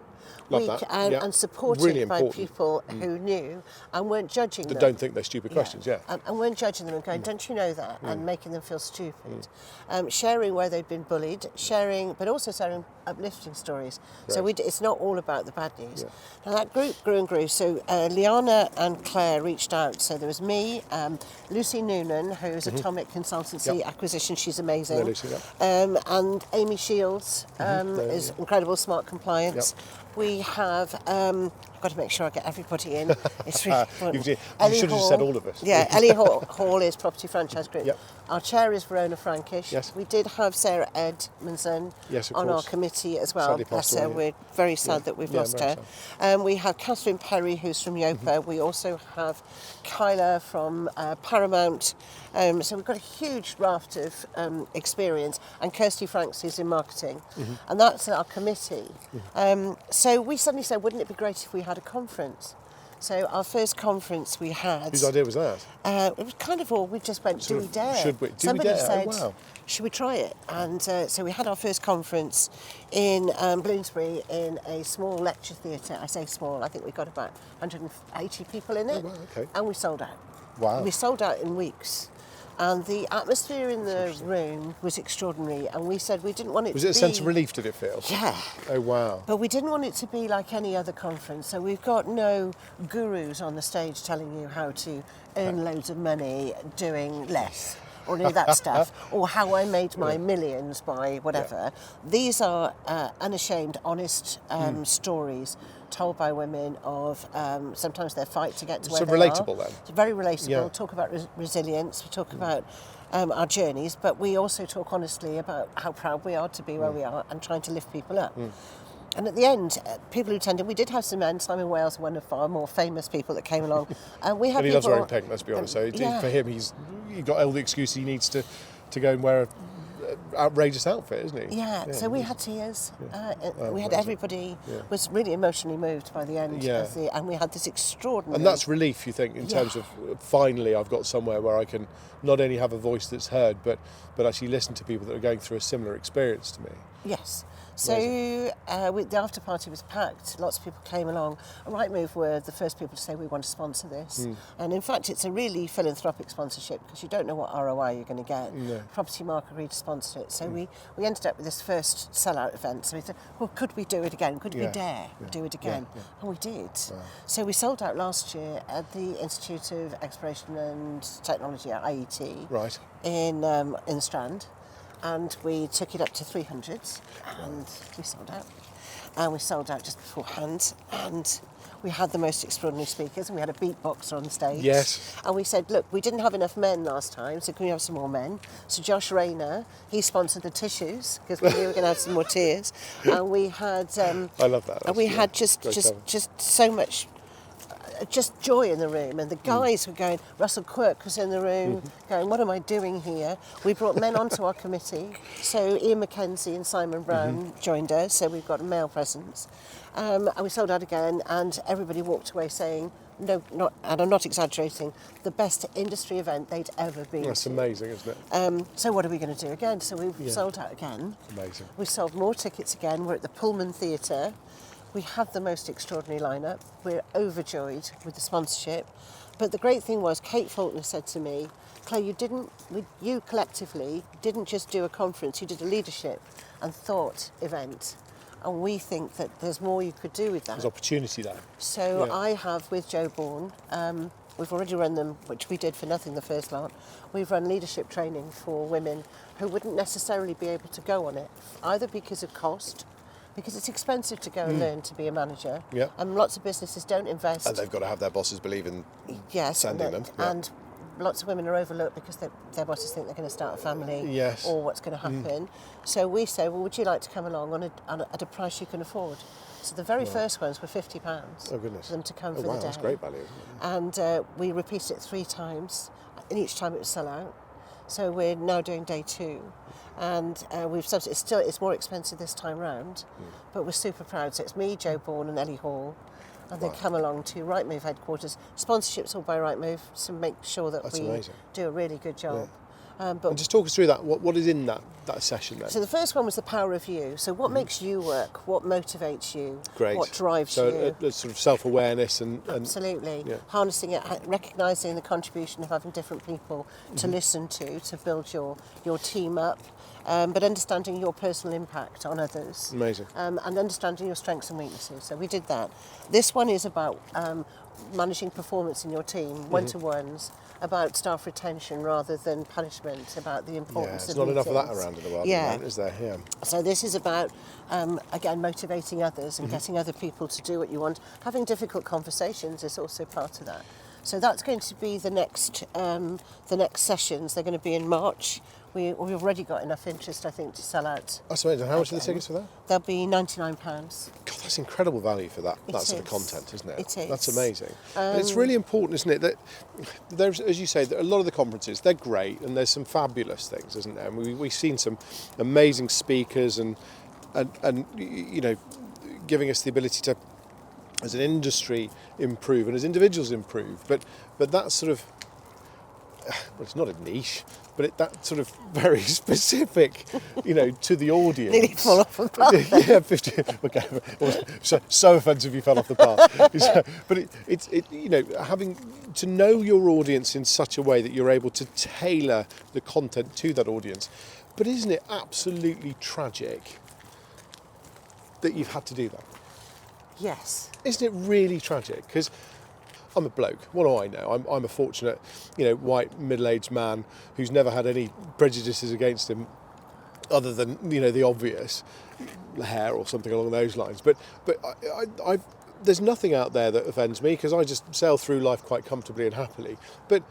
Love that. And supported Really by important. people who knew and weren't judging them. Don't think they're stupid questions, yeah. And weren't judging them and going, don't you know that? And making them feel stupid. Sharing where they'd been bullied, but also sharing uplifting stories. Right. So it's not all about the bad news. Now that group grew and grew. So Liana and Claire reached out. So there was me, Lucy Noonan, who's Atomic Consultancy Acquisition. She's amazing. Lucy, And Amy Shields is incredible, smart compliance. We have, I've got to make sure I get everybody in. It's really important. You should have just said all of us. Yeah, Ellie Hall is Property Franchise Group. Yep. Our chair is Verona Frankish. Yes. We did have Sarah Edmondson on our committee as well. Sadly passed away, We're very sad that we've lost her. We have Catherine Perry, who's from Yopa. We also have Kyla from Paramount. So we've got a huge raft of experience. And Kirsty Franks, who's in marketing. And that's our committee. So we suddenly said, wouldn't it be great if we had a conference? So our first conference we had... Whose idea was that? It was kind of all, we just went, do we dare? Should we? Somebody said, wow. should we try it? And so we had our first conference in Bloomsbury in a small lecture theatre. I say small, I think we got about 180 people in it. Oh, wow, okay. And we sold out. Wow. We sold out in weeks. And the atmosphere in the room was extraordinary. And we said we didn't want it to be... Was it a sense of relief, did it feel? Yeah. Oh, wow. But we didn't want it to be like any other conference. So we've got no gurus on the stage telling you how to earn loads of money doing less or any of that stuff, or how I made my millions by whatever. These are unashamed, honest stories told by women of sometimes their fight to get to where So they relatable are. then? It's very relatable. Yeah. Talk about resilience. We talk about our journeys, but we also talk honestly about how proud we are to be where we are and trying to lift people up. And at the end, people who attended, we did have some men. Simon Wales, one of our more famous people that came along. And we had And he people, loves wearing pink, let's be honest. So for him, he's got all the excuse he needs to go and wear an outrageous outfit, isn't he? Yeah, so we had tears. We had amazing. everybody was really emotionally moved by the end. Yeah. And we had this extraordinary... And that's relief, you think, in terms of finally I've got somewhere where I can not only have a voice that's heard, but actually listen to people that are going through a similar experience to me. Yes. So the after party was packed. Lots of people came along. Rightmove were the first people to say we want to sponsor this. And in fact, it's a really philanthropic sponsorship because you don't know what ROI you're going to get. No. Property Mark agreed to sponsor it. So we ended up with this first sellout event. So we said, well, could we do it again? Could we dare do it again? And we did. Wow. So we sold out last year at the Institute of Exploration and Technology at IET in the Strand. And we took it up to 300 and we sold out. And we sold out just beforehand. And we had the most extraordinary speakers and we had a beatboxer on stage. Yes. And we said, look, we didn't have enough men last time, so can we have some more men? So Josh Rayner, he sponsored the tissues because we knew we were going to have some more tears. And we had... I love that. And we had just so much... just joy in the room, and the guys were going. Russell Quirk was in the room going, what am I doing here? We brought men onto our committee, so Ian Mackenzie and Simon Brown joined us, so we've got a male presence, and we sold out again, and everybody walked away saying, no, not, and I'm not exaggerating, the best industry event they'd ever been That's to. amazing, isn't it? So what are we going to do again? So we've sold out again. Amazing. We sold more tickets again. We're at the Pullman Theatre. We have the most extraordinary lineup. We're overjoyed with the sponsorship. But the great thing was, Kate Faulkner said to me, Claire, you collectively didn't just do a conference, you did a leadership and thought event. And we think that there's more you could do with that. There's opportunity there. So I have, with Jo Bourne, we've already run them, which we did for nothing the first lot. We've run leadership training for women who wouldn't necessarily be able to go on it, either because of cost, because it's expensive to go and learn to be a manager. Yeah. And lots of businesses don't invest. And they've got to have their bosses believe in sending them. Yeah. And lots of women are overlooked because their bosses think they're going to start a family or what's going to happen. So we say, well, would you like to come along at a price you can afford? So the very first ones were £50 oh, goodness. for them to come for the day. That's great value. And we repeated it 3 times, and each time it was sell out. So we're now doing day 2. And it's more expensive this time round, but we're super proud. So it's me, Jo Bourne and Ellie Hall, and they come along to Rightmove headquarters. Sponsorships all by Rightmove to make sure that we do a really good job. And just talk us through that. What is in that session then? So the first one was the power of you. So what makes you work? What motivates you? Great. What drives so you? a sort of self-awareness and Absolutely. Yeah. Harnessing it, recognising the contribution of having different people to listen to build your team up, but understanding your personal impact on others. Amazing. And understanding your strengths and weaknesses. So we did that. This one is about managing performance in your team, one-to-ones, about staff retention rather than punishment, about the importance there's of not enough of that meetings. around in the world, Yeah. at the moment, is there? Yeah. So this is about, again, motivating others and getting other people to do what you want. Having difficult conversations is also part of that. So that's going to be the next sessions. They're going to be in March. We've already got enough interest, I think, to sell out. That's amazing. How much are the tickets for that? They'll be £99. God, that's incredible value for that sort of is. content, isn't it? It is. That's amazing. And it's really important, isn't it, that there's, as you say, that a lot of the conferences, they're great and there's some fabulous things, isn't there? And we've seen some amazing speakers and you know, giving us the ability to, as an industry, improve and as individuals improve. But that's sort of, well, it's not a niche, but that sort of very specific, you know, to the audience. Nearly fall off the path. Yeah, 50. Okay, so offensive you fell off the path. But it's you know, having to know your audience in such a way that you're able to tailor the content to that audience. But isn't it absolutely tragic that you've had to do that? Yes. Isn't it really tragic? Because I'm a bloke. What do I know? I'm a fortunate, you know, white middle-aged man who's never had any prejudices against him, other than, you know, the obvious, hair or something along those lines. But I there's nothing out there that offends me because I just sail through life quite comfortably and happily. But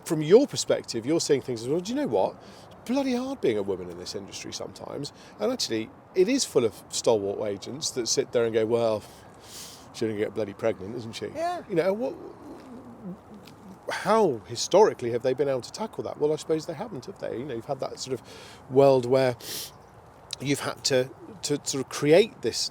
from your perspective, you're seeing things as well. Do you know what? It's bloody hard being a woman in this industry sometimes, and actually, it is full of stalwart agents that sit there and go, well, she's going to get bloody pregnant, isn't she? Yeah. You know, how historically have they been able to tackle that? Well, I suppose they haven't, have they? You know, you've had that sort of world where you've had to sort of create this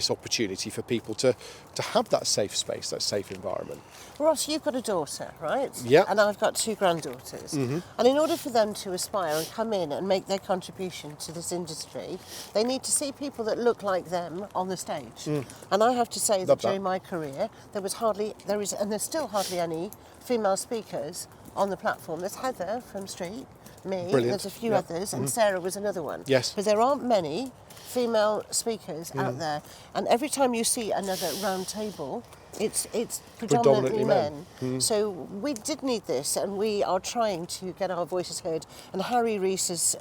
opportunity for people to have that safe space, that safe environment. Ross, you've got a daughter, right? Yeah. And I've got 2 granddaughters. And in order for them to aspire and come in and make their contribution to this industry, they need to see people that look like them on the stage. And I have to say that during my career, there's still hardly any female speakers on the platform. There's Heather from Street, me, Brilliant. there's a few others, and Sarah was another one. Yes. But there aren't many female speakers out there. And every time you see another round table, it's predominantly men. So we did need this, and we are trying to get our voices heard. And Harry Rees has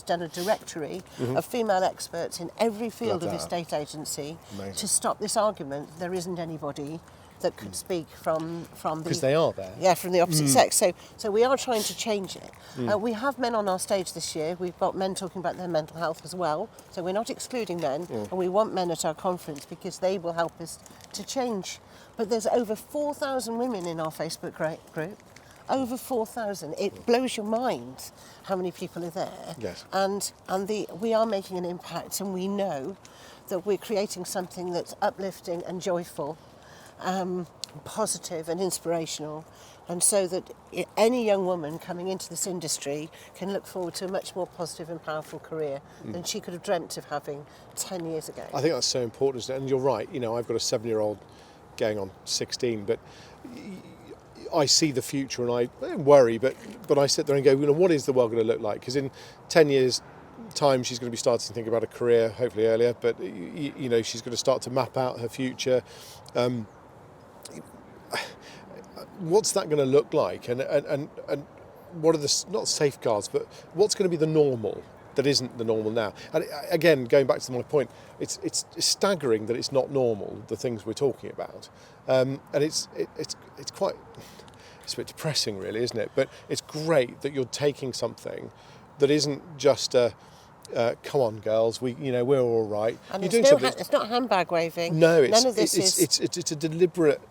done a directory of female experts in every field of estate agency. Amazing. To stop this argument. There isn't anybody that could speak from the... Because they are there. Yeah, from the opposite sex. So we are trying to change it. We have men on our stage this year. We've got men talking about their mental health as well. So we're not excluding men. And we want men at our conference because they will help us to change. But there's over 4,000 women in our Facebook group. Over 4,000. It blows your mind how many people are there. Yes. And we are making an impact, and we know that we're creating something that's uplifting and joyful. Positive and inspirational, and so that any young woman coming into this industry can look forward to a much more positive and powerful career than she could have dreamt of having 10 years ago. I think that's so important, isn't it? And you're right, you know, I've got a 7-year-old going on 16, but I see the future and I don't worry, but I sit there and go, you know, what is the world going to look like? Because in 10 years' time she's going to be starting to think about a career, hopefully earlier, but you know, she's going to start to map out her future. What's that going to look like, and what are the, not safeguards, but what's going to be the normal that isn't the normal now? And again, going back to my point, it's staggering that it's not normal, the things we're talking about, and it's quite, it's a bit depressing really, isn't it? But it's great that you're taking something that isn't just a come on, girls, we're all right. And you're doing something. It's not handbag waving. No, none of this it's a deliberate.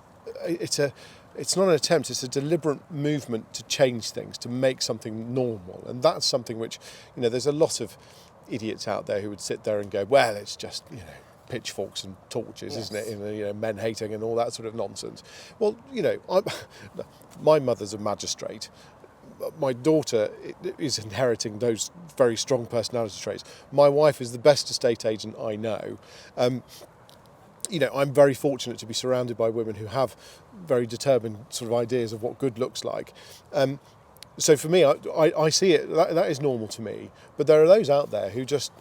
It's not an attempt. It's a deliberate movement to change things, to make something normal, and that's something which, you know, there's a lot of idiots out there who would sit there and go, well, it's just, you know, pitchforks and torches, Yes. isn't it? And, you know, men hating and all that sort of nonsense. Well, you know, my mother's a magistrate. my daughter is inheriting those very strong personality traits. My wife is the best estate agent I know. I'm very fortunate to be surrounded by women who have very determined sort of ideas of what good looks like. So for me, I see it, that is normal to me. But there are those out there who just,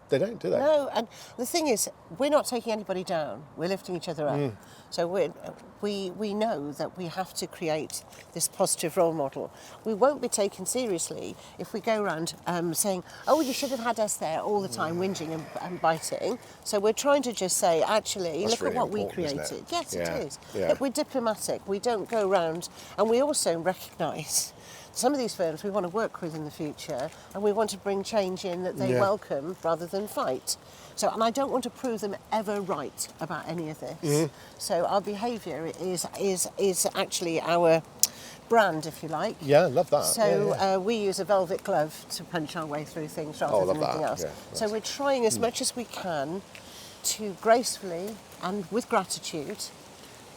they don't, do they? No, and the thing is, we're not taking anybody down. We're lifting each other up. So we know that we have to create this positive role model. We won't be taken seriously if we go around saying, oh, you should have had us there all the time, whinging and biting. So we're trying to just say, actually, That's look really at what we important, created. isn't it? Yes, Yeah, it is. yeah. Look, we're diplomatic. We don't go around, and we also recognise some of these firms we want to work with in the future, and we want to bring change in that they welcome rather than fight. So, and I don't want to prove them ever right about any of this. So our behaviour is actually our brand, if you like. Yeah, love that. So we use a velvet glove to punch our way through things rather than anything else. Yeah, so we're trying as much as we can to gracefully and with gratitude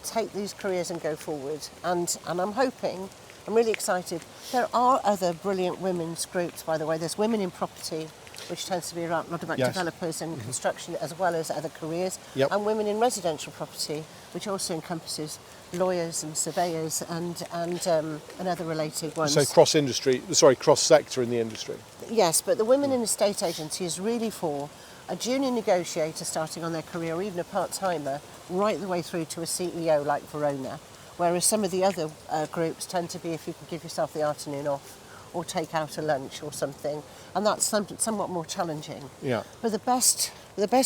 take these careers and go forward. And I'm hoping, I'm really excited. There are other brilliant women's groups, by the way. There's Women in Property, which tends to be a lot about developers and construction as well as other careers, and Women in Residential Property, which also encompasses lawyers and surveyors and other related ones. So cross-sector in the industry. Yes, but the Women in Estate Agency is really for a junior negotiator starting on their career, or even a part-timer, right the way through to a CEO like Verona. Whereas some of the other groups tend to be if you can give yourself the afternoon off or take out a lunch or something, and that's somewhat more challenging. Yeah. But the best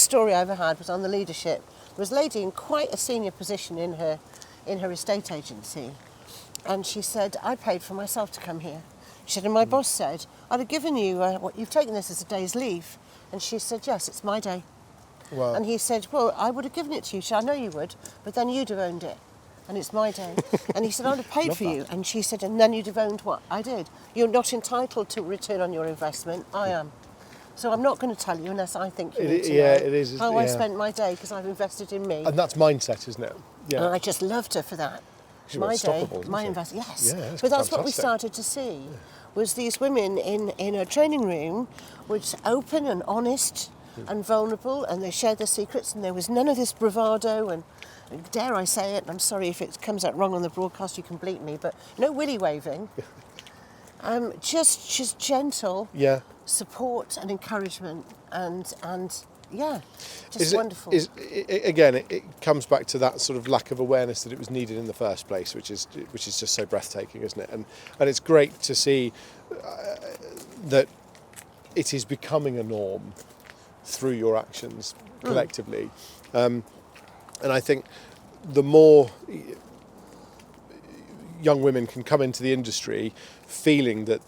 story I ever had was on the leadership. There was a lady in quite a senior position in her estate agency, and she said, I paid for myself to come here. She said, and my boss said, I'd have given you, you've taken this as a day's leave. And she said, yes, it's my day. Wow. And he said, well, I would have given it to you. She said, I know you would, but then you'd have owned it. And it's my day. And he said, I'd have paid for you. And she said, and then you'd have owned what? I did. You're not entitled to return on your investment. I am. So I'm not going to tell you unless I think you need to know it is. How I spent my day because I've invested in me. And that's mindset, isn't it? Yeah. And I just loved her for that. She's My day, unstoppable, isn't my she? investment. Yes. Yeah, that's But that's what we fantastic. started to see, was these women in a training room, which open and honest and vulnerable, and they shared their secrets, and there was none of this bravado and dare I say it, and I'm sorry if it comes out wrong on the broadcast, you can bleep me, but no willy waving. Just gentle support and encouragement, and wonderful. It comes back to that sort of lack of awareness that it was needed in the first place, which is just so breathtaking, isn't it? And it's great to see that it is becoming a norm through your actions collectively. And I think the more young women can come into the industry feeling that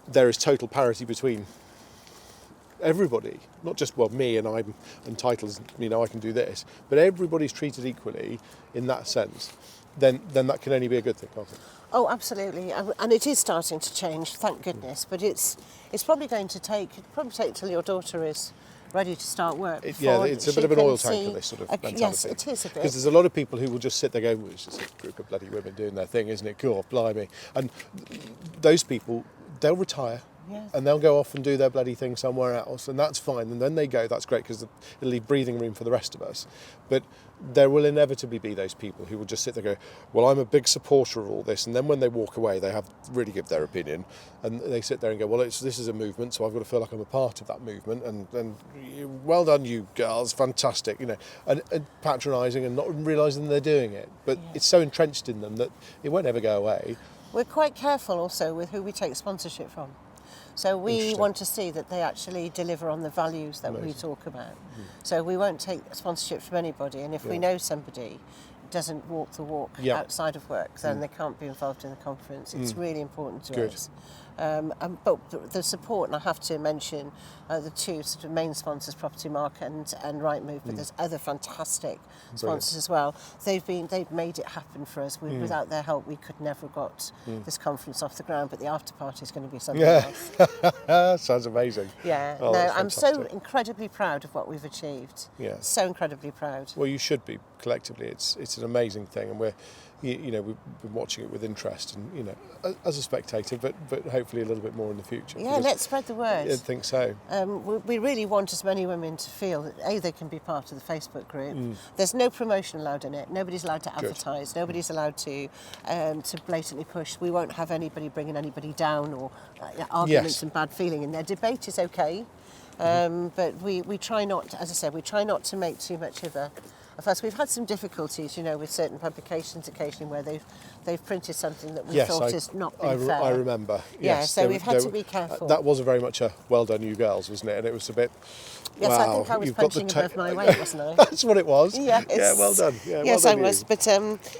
there is total parity between everybody, not just, me and I'm entitled, I can do this, but everybody's treated equally in that sense, then that can only be a good thing, can't it? Oh, absolutely, and it is starting to change, thank goodness, but it's probably going to take till your daughter is ready to start work. It's a bit of an oil tanker, this sort of mentality. Yes, it is a bit. Because there's a lot of people who will just sit there going, well, it's just a group of bloody women doing their thing, isn't it? Cool, blimey. And those people, they'll retire. Yeah. And they'll go off and do their bloody thing somewhere else, and that's fine. And then they go, that's great, because it'll leave breathing room for the rest of us. But there will inevitably be those people who will just sit there and go, well, I'm a big supporter of all this. And then when they walk away, they have really give their opinion. And they sit there and go, well, this is a movement, so I've got to feel like I'm a part of that movement. And well done, you girls, fantastic, and patronising and not realising they're doing it. But it's so entrenched in them that it won't ever go away. We're quite careful also with who we take sponsorship from. So we want to see that they actually deliver on the values that we talk about. So we won't take sponsorship from anybody, and if we know somebody doesn't walk the walk outside of work, then they can't be involved in the conference. It's really important to us. But the support, and I have to mention the two sort of main sponsors, Property Mark and Rightmove, but there's other fantastic sponsors as well. They've made it happen for us. Without their help, we could never have got this conference off the ground. But the after party is going to be something else. Sounds amazing. Yeah, oh, I'm so incredibly proud of what we've achieved. Yeah, so incredibly proud. Well, you should be collectively. It's an amazing thing, and we're we've been watching it with interest, and as a spectator, but hopefully a little bit more in the future. Yeah, let's spread the word. I think so. We really want as many women to feel that they can be part of the Facebook group. There's no promotion allowed in it. Nobody's allowed to advertise. Nobody's allowed to blatantly push. We won't have anybody bringing anybody down or arguments and bad feeling in there. Debate is okay, but we try not, as I said, we try not to make too much of a fuss. We've had some difficulties, with certain publications occasionally where they've printed something that we thought has not been fair. I remember. Yeah, yes, so we've had to be careful. That was very much a well done, you girls, wasn't it? And it was a bit. Yes, wow, I think I was punching above my weight, wasn't I? That's what it was. Yes. Yeah, well done. Yeah, yes, well done I was. But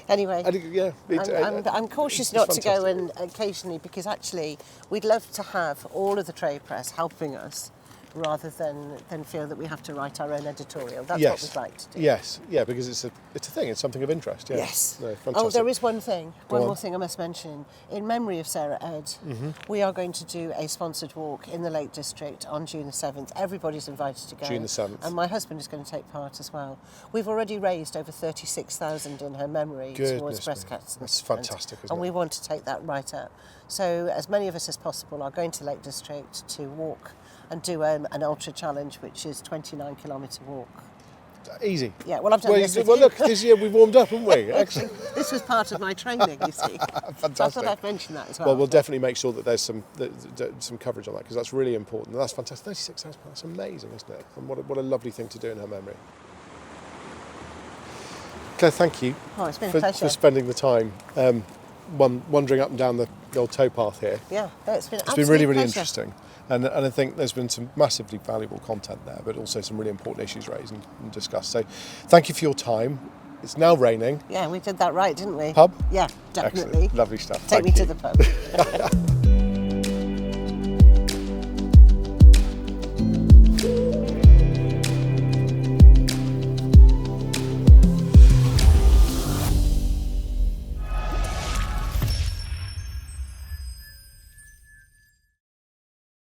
anyway, I'm cautious not to go and occasionally, because actually we'd love to have all of the trade press helping us, rather than feel that we have to write our own editorial. That's what we'd like to do. Yes, yeah, because it's a thing. It's something of interest. Yeah. Yes. No, fantastic. Oh, there is one more thing I must mention. In memory of Sarah Ed, we are going to do a sponsored walk in the Lake District on June the 7th. Everybody's invited to go. June the 7th. And my husband is going to take part as well. We've already raised over 36,000 in her memory towards breast cancer. That's fantastic, isn't it? And we want to take that right up. So as many of us as possible are going to Lake District to walk and do an ultra challenge, which is 29-kilometre walk. Easy. Yeah, well, I've done this. Well, look, this year we've warmed up, haven't we? Excellent. This was part of my training, you see. Fantastic. So I thought I'd mention that as well. Well, we'll definitely make sure that there's some coverage on that, because that's really important. That's fantastic. 36,000 pounds, that's amazing, isn't it? And what a lovely thing to do in her memory. Claire, thank you. Oh, it's been a pleasure. For spending the time wandering up and down the old towpath here. Yeah, it's been really, really pleasure. interesting. And I think there's been some massively valuable content there, but also some really important issues raised and discussed. So thank you for your time. It's now raining. Yeah, we did that right, didn't we? Pub? Yeah, definitely. Excellent. Lovely stuff. Take me to the pub.